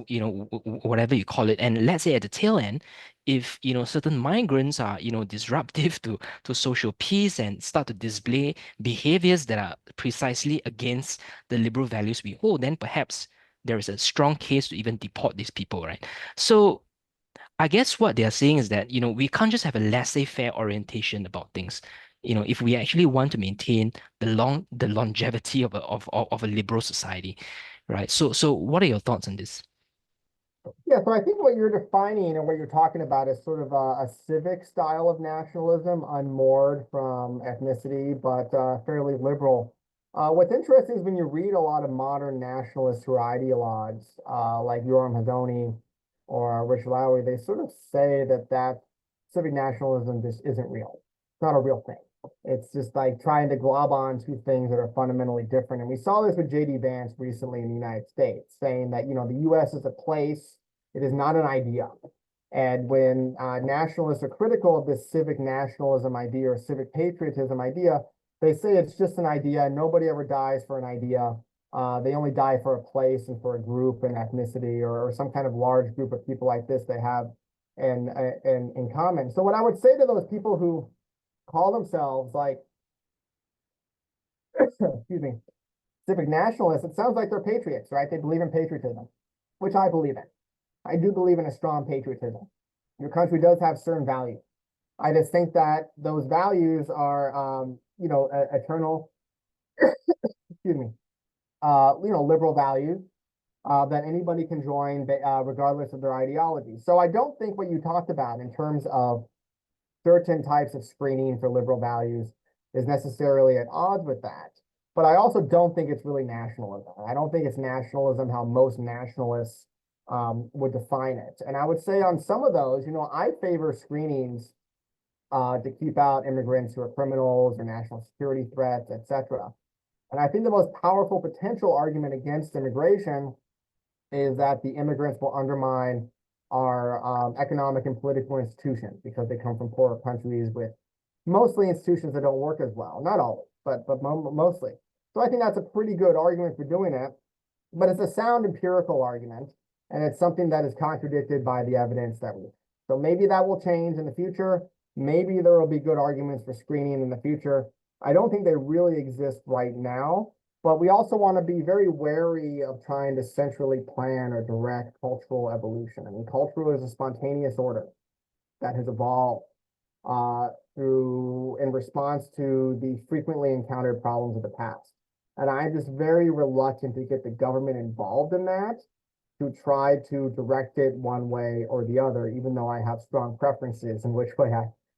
whatever you call it. And let's say at the tail end, if certain migrants are disruptive to social peace and start to display behaviors that are precisely against the liberal values we hold, then perhaps there is a strong case to even deport these people, right? So I guess what they are saying is that, we can't just have a laissez-faire orientation about things. If we actually want to maintain the longevity of a liberal society, right? So what are your thoughts on this? Yeah, so I think what you're defining and what you're talking about is sort of a civic style of nationalism, unmoored from ethnicity, but fairly liberal. What's interesting is when you read a lot of modern nationalists who are ideologues, like Yoram Hazony or Richard Lowry, they sort of say that civic nationalism just isn't real. It's not a real thing. It's just like trying to glob on to things that are fundamentally different. And we saw this with J.D. Vance recently in the United States, saying that, the U.S. is a place, it is not an idea. And when nationalists are critical of this civic nationalism idea or civic patriotism idea, they say it's just an idea. Nobody ever dies for an idea. They only die for a place and for a group and ethnicity or some kind of large group of people like this they have in common. So what I would say to those people who call themselves like, excuse me, civic nationalists, it sounds like they're patriots, right? They believe in patriotism, which I believe in. I do believe in a strong patriotism. Your country does have certain values. I just think that those values are, eternal, excuse me, liberal values that anybody can join regardless of their ideology. So I don't think what you talked about in terms of certain types of screening for liberal values is necessarily at odds with that. But I also don't think it's really nationalism. I don't think it's nationalism how most nationalists would define it. And I would say on some of those, I favor screenings to keep out immigrants who are criminals or national security threats, etc. And I think the most powerful potential argument against immigration is that the immigrants will undermine our economic and political institutions because they come from poorer countries with mostly institutions that don't work as well. Not always, but mostly. So I think that's a pretty good argument for doing it, but it's a sound empirical argument, and it's something that is contradicted by the evidence that we have. So maybe that will change in the future. Maybe there will be good arguments for screening in the future. I don't think they really exist right now, but we also want to be very wary of trying to centrally plan or direct cultural evolution. I mean, culture is a spontaneous order. that has evolved in response to the frequently encountered problems of the past. And I'm just very reluctant to get the government involved in that, to try to direct it one way or the other, even though I have strong preferences in which way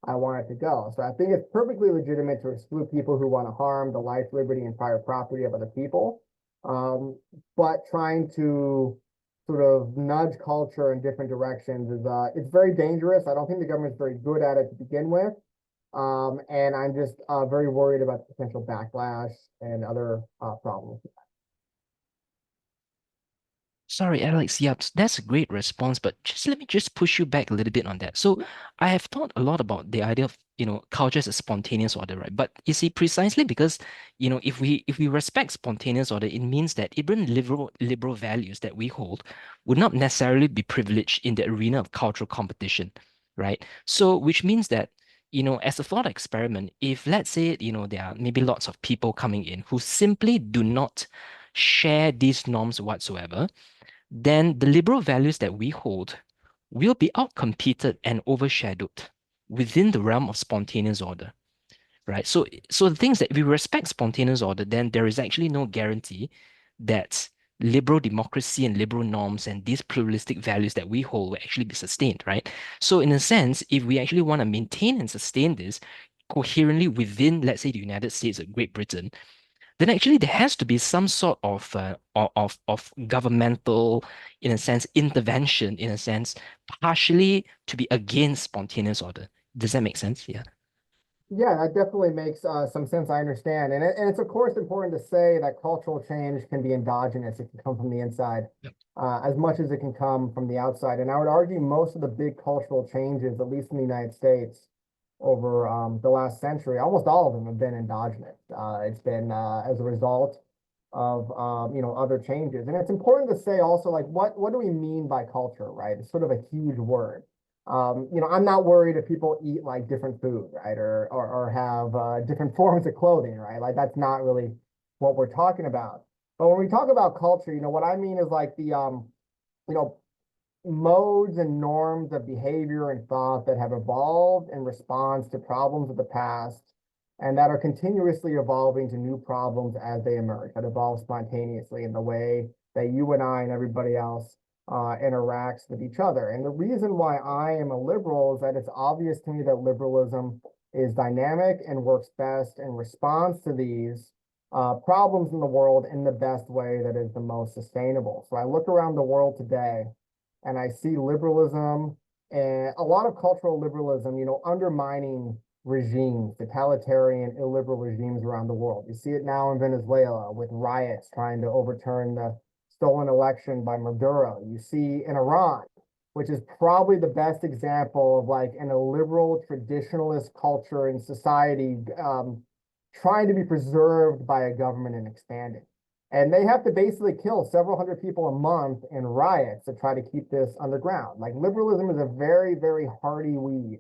I want it to go. So I think it's perfectly legitimate to exclude people who want to harm the life, liberty, and private property of other people. But trying to sort of nudge culture in different directions is it's very dangerous. I don't think the government's very good at it to begin with. And I'm just very worried about the potential backlash and other problems. Sorry, Alex. Yep, that's a great response, but just let me just push you back a little bit on that. So I have thought a lot about the idea of, culture as a spontaneous order, right? But you see, precisely because, if we respect spontaneous order, it means that even liberal values that we hold would not necessarily be privileged in the arena of cultural competition, right? So which means that, as a thought experiment, if let's say, there are maybe lots of people coming in who simply do not share these norms whatsoever, then the liberal values that we hold will be outcompeted and overshadowed within the realm of spontaneous order, right? So the thing is that if we respect spontaneous order, then there is actually no guarantee that liberal democracy and liberal norms and these pluralistic values that we hold will actually be sustained, right? So in a sense, if we actually want to maintain and sustain this coherently within, let's say, the United States or Great Britain, then actually there has to be some sort of governmental, in a sense, intervention, in a sense, partially to be against spontaneous order. Does that make sense? Yeah. Yeah, that definitely makes some sense. I understand. And it's, of course, important to say that cultural change can be endogenous. It can come from the inside Yep. as much as it can come from the outside. And I would argue most of the big cultural changes, at least in the United States, over the last century, almost all of them have been endogenous. It's been as a result of other changes. And it's important to say also, like, what do we mean by culture, right? It's sort of a huge word. I'm not worried if people eat like different food, right? Or have different forms of clothing, right? Like that's not really what we're talking about. But when we talk about culture, what I mean is like you know, modes and norms of behavior and thought that have evolved in response to problems of the past and that are continuously evolving to new problems as they emerge, that evolve spontaneously in the way that you and I and everybody else interacts with each other. And the reason why I am a liberal is that it's obvious to me that liberalism is dynamic and works best in response to these problems in the world in the best way that is the most sustainable. So I look around the world today and I see liberalism and a lot of cultural liberalism, undermining regimes, totalitarian, illiberal regimes around the world. You see it now in Venezuela with riots trying to overturn the stolen election by Maduro. You see in Iran, which is probably the best example of like an illiberal traditionalist culture and society trying to be preserved by a government and expanded. And they have to basically kill several hundred people a month in riots to try to keep this underground. Like liberalism is a very, very hardy weed,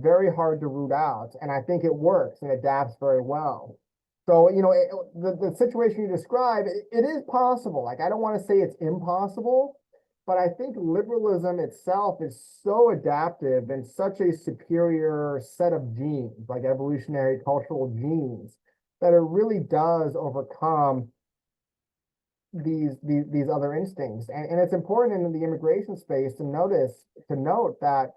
very hard to root out. And I think it works and adapts very well. So, the situation you describe, it is possible. Like, I don't want to say it's impossible, but I think liberalism itself is so adaptive and such a superior set of genes, like evolutionary cultural genes, that it really does overcome these other instincts. And it's important in the immigration space to note that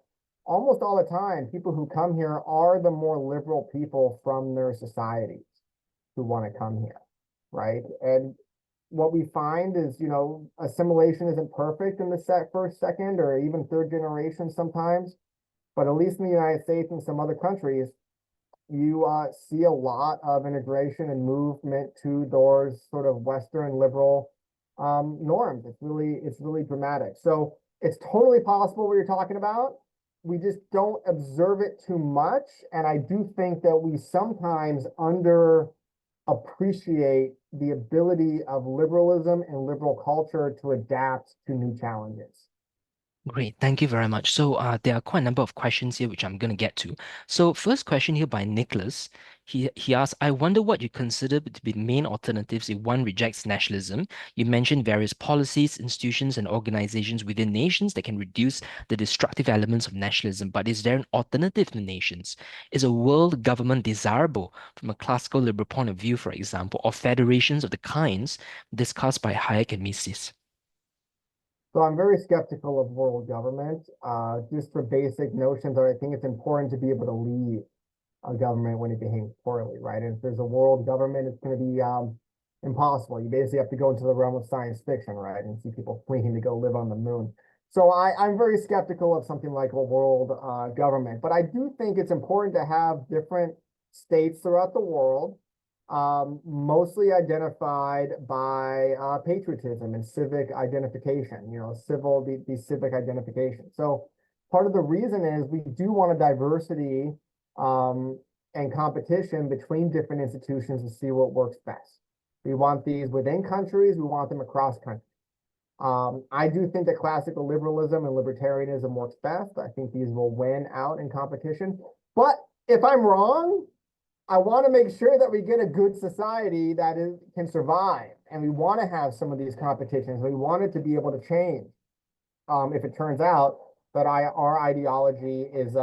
almost all the time, people who come here are the more liberal people from their societies who want to come here, right? And what we find is, assimilation isn't perfect in the first, second, or even third generation sometimes, but at least in the United States and some other countries, you see a lot of integration and movement towards sort of Western liberal norms. It's really dramatic. So it's totally possible what you're talking about. We just don't observe it too much. And I do think that we sometimes appreciate the ability of liberalism and liberal culture to adapt to new challenges. Great, thank you very much. So there are quite a number of questions here which I'm going to get to. So first question here by Nicholas. He asks, I wonder what you consider to be the main alternatives if one rejects nationalism. You mentioned various policies, institutions, and organizations within nations that can reduce the destructive elements of nationalism, but is there an alternative to nations? Is a world government desirable from a classical liberal point of view, for example, or federations of the kinds discussed by Hayek and Mises? So I'm very skeptical of world government, just for basic notions. I think it's important to be able to lead a government when it behaves poorly, right? And if there's a world government, it's going to be impossible. You basically have to go into the realm of science fiction, right? And see people fleeing to go live on the moon. So I'm very skeptical of something like a world government, but I do think it's important to have different states throughout the world, mostly identified by patriotism and civic identification, the civic identification. So part of the reason is we do want a diversity um, and competition between different institutions to see what works best. We want these within countries, we want them across countries. I do think that classical liberalism and libertarianism works best. I think these will win out in competition. But if I'm wrong, I want to make sure that we get a good society that can survive. And we want to have some of these competitions. We want it to be able to change. If it turns out that our ideology is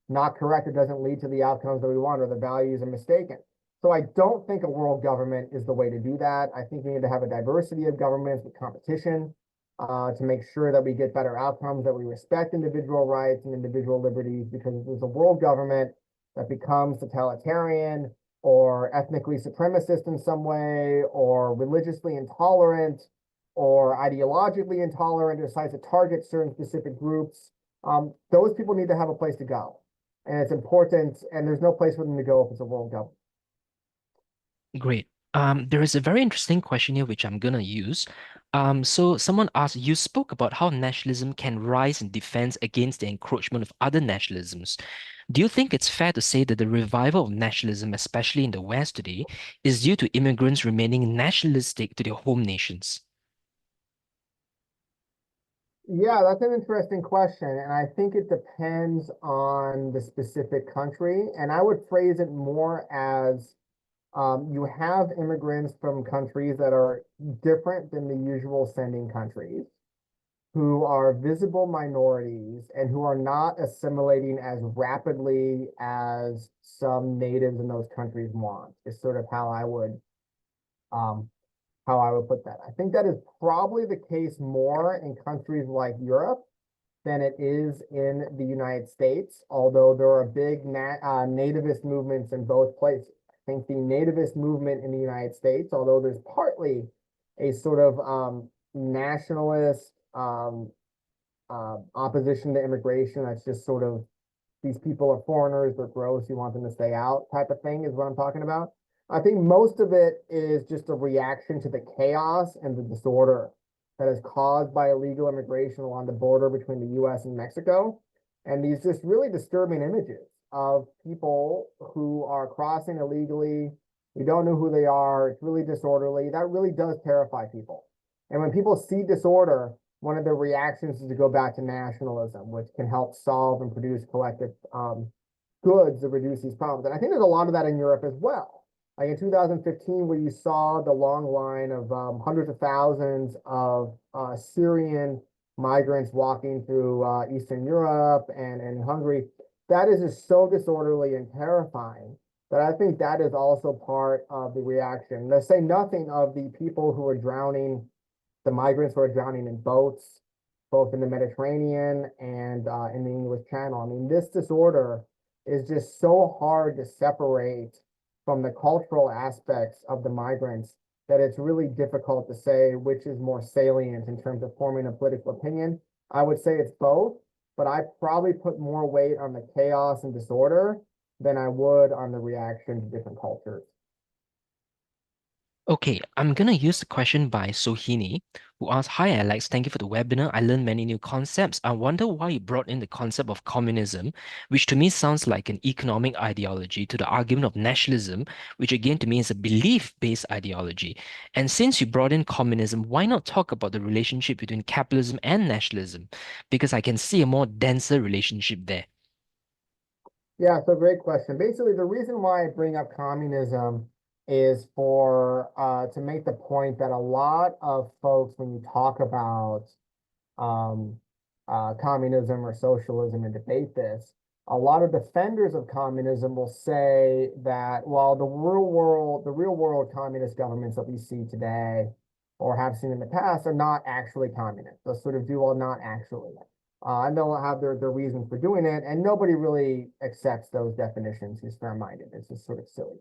not correct, it doesn't lead to the outcomes that we want, or the values are mistaken. So I don't think a world government is the way to do that. I think we need to have a diversity of governments with competition to make sure that we get better outcomes, that we respect individual rights and individual liberties, because if there's a world government that becomes totalitarian or ethnically supremacist in some way, or religiously intolerant, or ideologically intolerant, or decides to target certain specific groups, those people need to have a place to go. And it's important, and there's no place for them to go if it's a world government. Great. There is a very interesting question here which I'm gonna use. So someone asked, you spoke about how nationalism can rise in defense against the encroachment of other nationalisms. Do you think it's fair to say that the revival of nationalism, especially in the West today, is due to immigrants remaining nationalistic to their home nations? Yeah, that's an interesting question. And I think it depends on the specific country. And I would phrase it more as you have immigrants from countries that are different than the usual sending countries, who are visible minorities and who are not assimilating as rapidly as some natives in those countries want, is sort of um, how I would put that. I think that is probably the case more in countries like Europe than it is in the United States, although there are big nativist movements in both places. I think the nativist movement in the United States, although there's partly a sort of nationalist opposition to immigration, that's just sort of these people are foreigners, they're gross, you want them to stay out type of thing is what I'm talking about. I think most of it is just a reaction to the chaos and the disorder that is caused by illegal immigration along the border between the US and Mexico. And these just really disturbing images of people who are crossing illegally. We don't know who they are. It's really disorderly. That really does terrify people. And when people see disorder, one of their reactions is to go back to nationalism, which can help solve and produce collective goods to reduce these problems. And I think there's a lot of that in Europe as well. Like in 2015, where you saw the long line of hundreds of thousands of Syrian migrants walking through Eastern Europe and Hungary, that is just so disorderly and terrifying that I think that is also part of the reaction. To say nothing of the people who are drowning, the migrants who are drowning in boats, both in the Mediterranean and in the English Channel. I mean, this disorder is just so hard to separate from the cultural aspects of the migrants that it's really difficult to say which is more salient in terms of forming a political opinion. I would say it's both, but I probably put more weight on the chaos and disorder than I would on the reaction to different cultures. Okay, I'm gonna use the question by Sohini, who asked, "Hi Alex, thank you for the webinar. I learned many new concepts. I wonder why you brought in the concept of communism, which to me sounds like an economic ideology, to the argument of nationalism, which again to me is a belief-based ideology. And since you brought in communism, why not talk about the relationship between capitalism and nationalism? Because I can see a more denser relationship there." Yeah, so great question. Basically, the reason why I bring up communism is for to make the point that a lot of folks, when you talk about um, communism or socialism and debate this, a lot of defenders of communism will say that, well, the real world communist governments that we see today or have seen in the past are not actually communist. They'll sort of do, well, not actually. And they'll have their reasons for doing it, and nobody really accepts those definitions who's fair-minded. It's just sort of silly.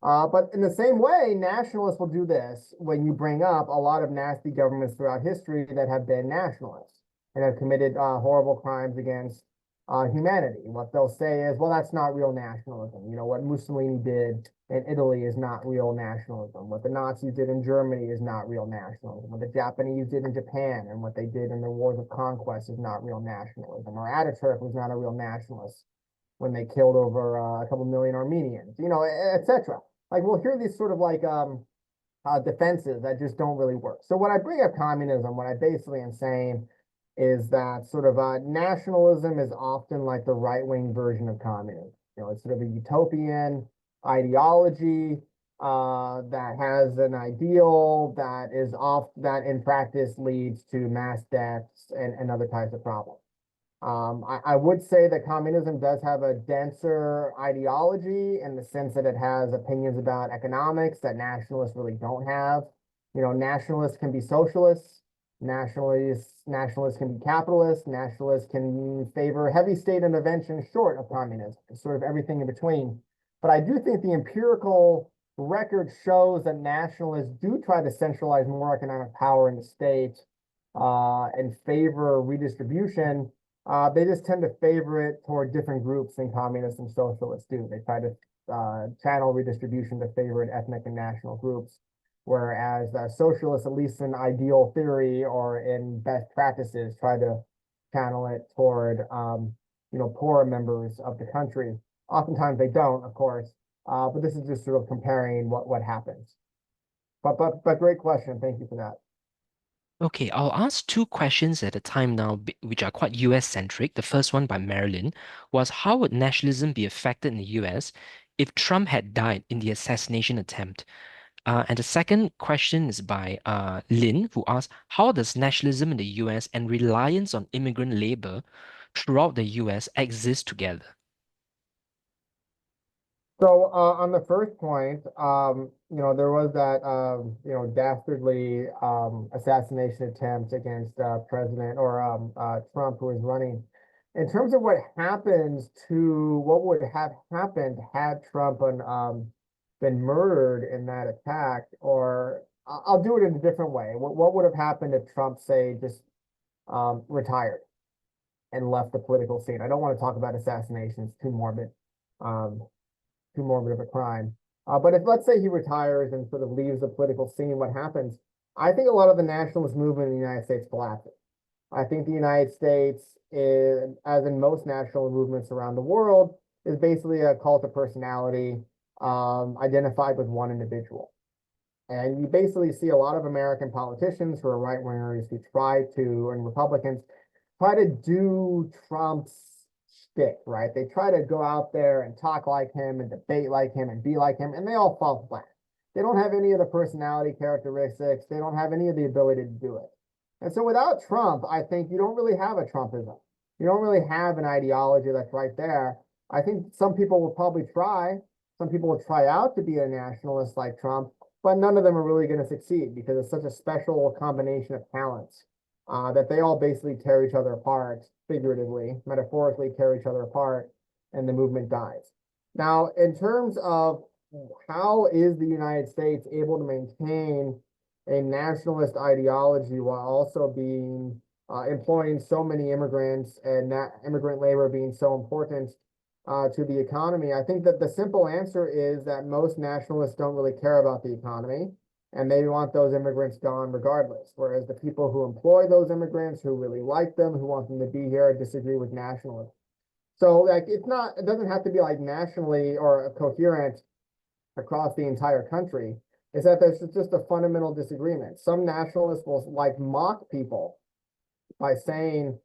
But in the same way, nationalists will do this when you bring up a lot of nasty governments throughout history that have been nationalists and have committed horrible crimes against humanity. What they'll say is, well, that's not real nationalism. You know, what Mussolini did in Italy is not real nationalism. What the Nazis did in Germany is not real nationalism. What the Japanese did in Japan and what they did in the wars of conquest is not real nationalism. Or Ataturk was not a real nationalist when they killed over a couple million Armenians, you know, etc. Like we'll hear these sort of like defenses that just don't really work. So when I bring up communism, what I basically am saying is that sort of nationalism is often like the right-wing version of communism. You know, it's sort of a utopian ideology that has an ideal that is off that in practice leads to mass deaths and other types of problems. I would say that communism does have a denser ideology in the sense that it has opinions about economics that nationalists really don't have. You know, nationalists can be socialists, nationalists can be capitalists, nationalists can favor heavy state intervention short of communism, sort of everything in between. But I do think the empirical record shows that nationalists do try to centralize more economic power in the state and favor redistribution. They just tend to favor it toward different groups than communists and socialists do. They try to channel redistribution to favor ethnic and national groups, whereas socialists, at least in ideal theory or in best practices, try to channel it toward you know, poorer members of the country. Oftentimes they don't, of course, but this is just sort of comparing what happens. But great question. Thank you for that. Okay, I'll ask two questions at a time now, which are quite US centric. The first one by Marilyn was, how would nationalism be affected in the US if Trump had died in the assassination attempt? And the second question is by Lynn, who asked, how does nationalism in the US and reliance on immigrant labor throughout the US exist together? So on the first point, you know, there was that you know, dastardly assassination attempt against President or Trump, who was running. In terms of what happens to what would have happened had Trump been murdered in that attack, or I'll do it in a different way. What would have happened if Trump, say, just retired and left the political scene? I don't want to talk about assassinations, too morbid. Um, Too morbid of a crime. But if, let's say, he retires and sort of leaves the political scene, what happens? I think a lot of the nationalist movement in the United States collapses. I think the United States, as in most national movements around the world, is basically a cult of personality identified with one individual. And you basically see a lot of American politicians who are right wingers who try to, and Republicans, try to do Trump's shtick, right? They try to go out there and talk like him and debate like him and be like him, and they all fall flat. They don't have any of the personality characteristics. They don't have any of the ability to do it. And so without Trump, I think you don't really have a Trumpism. You don't really have an ideology that's right there. I think some people will probably try. Some people will try out to be a nationalist like Trump, but none of them are really going to succeed because it's such a special combination of talents that they all basically tear each other apart, figuratively, metaphorically tear each other apart, and the movement dies. Now, in terms of how is the United States able to maintain a nationalist ideology while also being employing so many immigrants and that immigrant labor being so important to the economy? I think that the simple answer is that most nationalists don't really care about the economy. and they want those immigrants gone regardless. Whereas the people who employ those immigrants, who really like them, who want them to be here, disagree with nationalism. So like it doesn't have to be like nationally or coherent across the entire country. Is that there's just a fundamental disagreement. Some nationalists will like mock people by saying,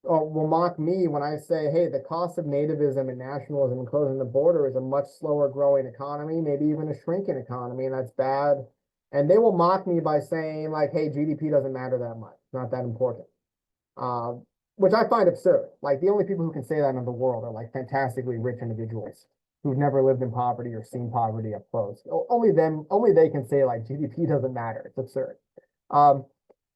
or will mock me when I say, hey, the cost of nativism and nationalism and closing the border is a much slower growing economy, maybe even a shrinking economy, and that's bad. And they will mock me by saying, like, hey, GDP doesn't matter that much. It's not that important. Uh, which I find absurd. Like, the only people who can say that in the world are like fantastically rich individuals who've never lived in poverty or seen poverty up close. Only they can say like GDP doesn't matter. It's absurd. Um,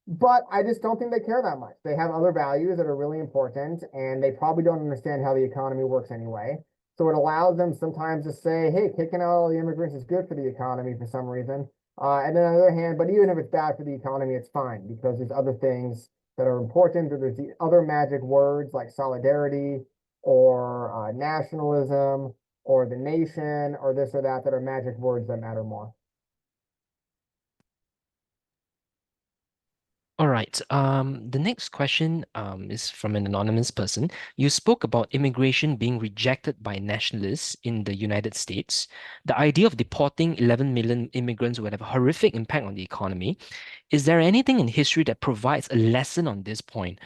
but I just don't think they care that much. They have other values that are really important, and they probably don't understand how the economy works anyway. So it allows them sometimes to say, hey, kicking out all the immigrants is good for the economy for some reason. And then on the other hand, but even if it's bad for the economy, it's fine because there's other things that are important, or there's the other magic words like solidarity or nationalism or the nation or this or that are magic words that matter more. All right. The next question is from an anonymous person. You spoke about immigration being rejected by nationalists in the United States. The idea of deporting 11 million immigrants would have a horrific impact on the economy. Is there anything in history that provides a lesson on this point?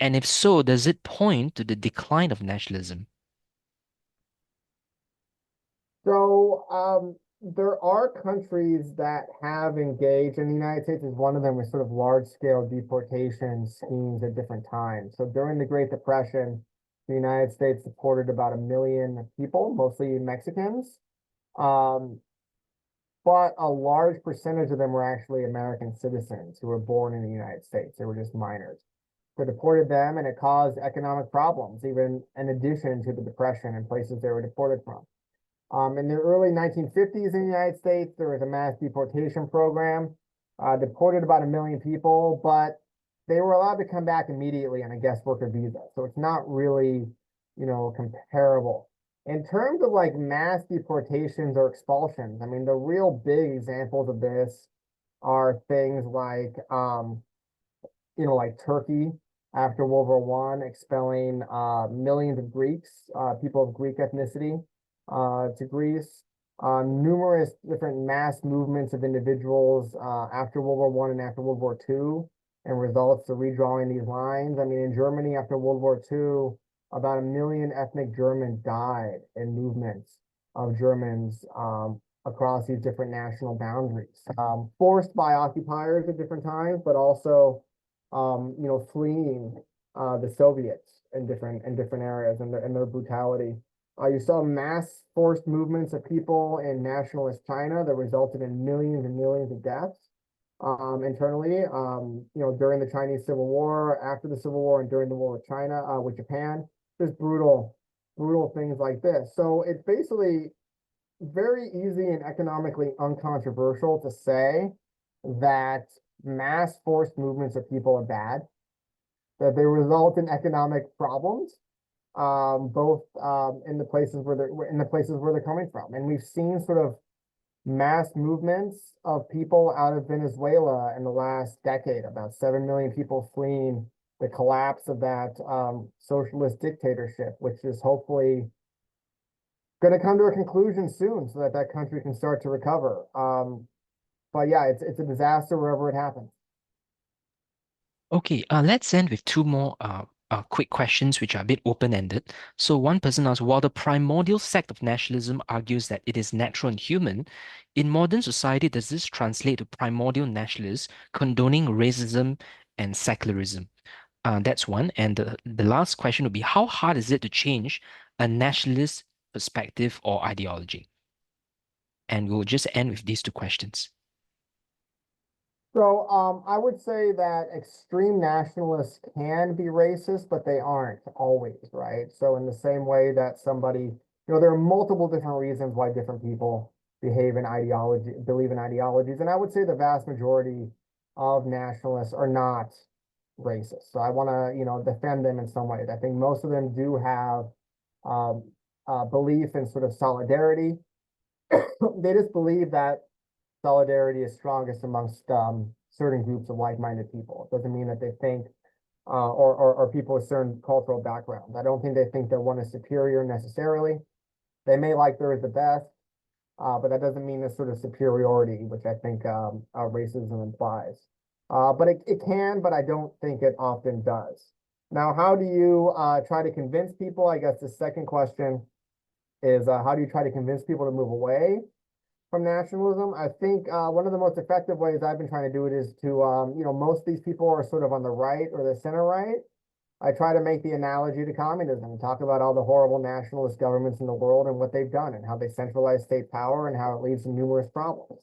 And if so, does it point to the decline of nationalism? So there are countries that have engaged, and the United States is one of them, with sort of large-scale deportation schemes at different times. So during the Great Depression, the United States deported about 1 million people, mostly Mexicans. Um, but a large percentage of them were actually American citizens who were born in the United States. They were just minors. They deported them, and it caused economic problems, even in addition to the Depression in places they were deported from. In the early 1950s in the United States, there was a mass deportation program, deported about 1 million people, but they were allowed to come back immediately on a guest worker visa. So it's not really, comparable. In terms of like mass deportations or expulsions, I mean, the real big examples of this are things like, like Turkey after World War I, expelling millions of Greeks, people of Greek ethnicity, to Greece. Numerous different mass movements of individuals after World War I and after World War II, and results to redrawing these lines. I mean, in Germany after World War II, about 1 million ethnic Germans died in movements of Germans across these different national boundaries, forced by occupiers at different times, but also, fleeing the Soviets in different areas and their brutality. You saw mass forced movements of people in nationalist China that resulted in millions and millions of deaths internally. During the Chinese Civil War, after the Civil War, and during the war with China, with Japan, just brutal things like this. So it's basically very easy and economically uncontroversial to say that mass forced movements of people are bad, that they result in economic problems, both in the places where they're coming from. And we've seen sort of mass movements of people out of Venezuela in the last decade, about 7 million people fleeing the collapse of that socialist dictatorship, which is hopefully going to come to a conclusion soon so that that country can start to recover. But yeah, it's a disaster wherever it happens. Okay, let's end with two more quick questions which are a bit open-ended. So one person asked, while the primordial sect of nationalism argues that it is natural and human, in modern society, does this translate to primordial nationalists condoning racism and secularism? That's one. And the last question would be, how hard is it to change a nationalist perspective or ideology? And we'll just end with these two questions. So I would say that extreme nationalists can be racist, but they aren't always, right? So in the same way that there are multiple different reasons why different people believe in ideologies. And I would say the vast majority of nationalists are not racist. So I want to, defend them in some ways. I think most of them do have belief in sort of solidarity. They just believe that solidarity is strongest amongst certain groups of like-minded people. It doesn't mean that they think or people with certain cultural backgrounds. I don't think they think that one is superior necessarily. They may like theirs the best, but that doesn't mean this sort of superiority, which I think racism implies. But it can, but I don't think it often does. Now, how do you try to convince people? I guess the second question is how do you try to convince people to move away from nationalism? I think one of the most effective ways I've been trying to do it is to, most of these people are sort of on the right or the center right. I try to make the analogy to communism and talk about all the horrible nationalist governments in the world and what they've done and how they centralize state power and how it leads to numerous problems.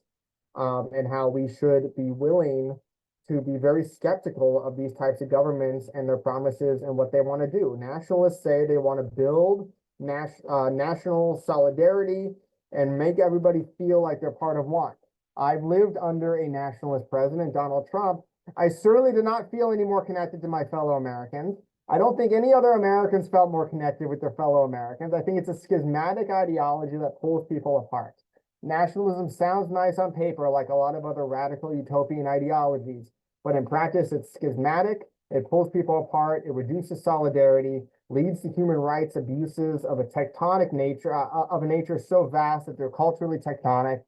And how we should be willing to be very skeptical of these types of governments and their promises and what they want to do. Nationalists say they want to build national solidarity and make everybody feel like they're part of one. I've lived under a nationalist president, Donald Trump. I certainly did not feel any more connected to my fellow Americans. I don't think any other Americans felt more connected with their fellow Americans. I think it's a schismatic ideology that pulls people apart. Nationalism sounds nice on paper, like a lot of other radical utopian ideologies, but in practice, it's schismatic. It pulls people apart. It reduces solidarity, leads to human rights abuses of a tectonic nature, of a nature so vast that they're culturally tectonic,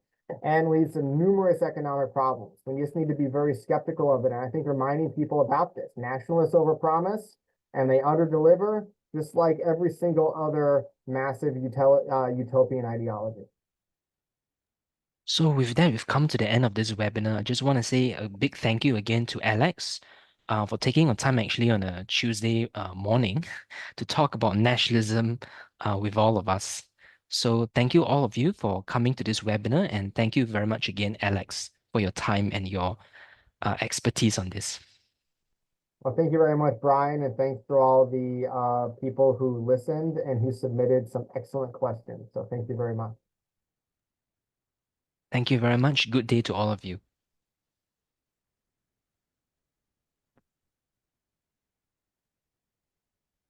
and leads to numerous economic problems. We just need to be very skeptical of it. And I think reminding people about this. Nationalists overpromise and they underdeliver, just like every single other massive utopian ideology. So with that, we've come to the end of this webinar. I just want to say a big thank you again to Alex for taking our time actually on a Tuesday morning to talk about nationalism with all of us. So thank you all of you for coming to this webinar, and thank you very much again, Alex, for your time and your expertise on this. Well, thank you very much, Brian, and thanks for all the people who listened and who submitted some excellent questions. So thank you very much. Thank you very much. Good day to all of you.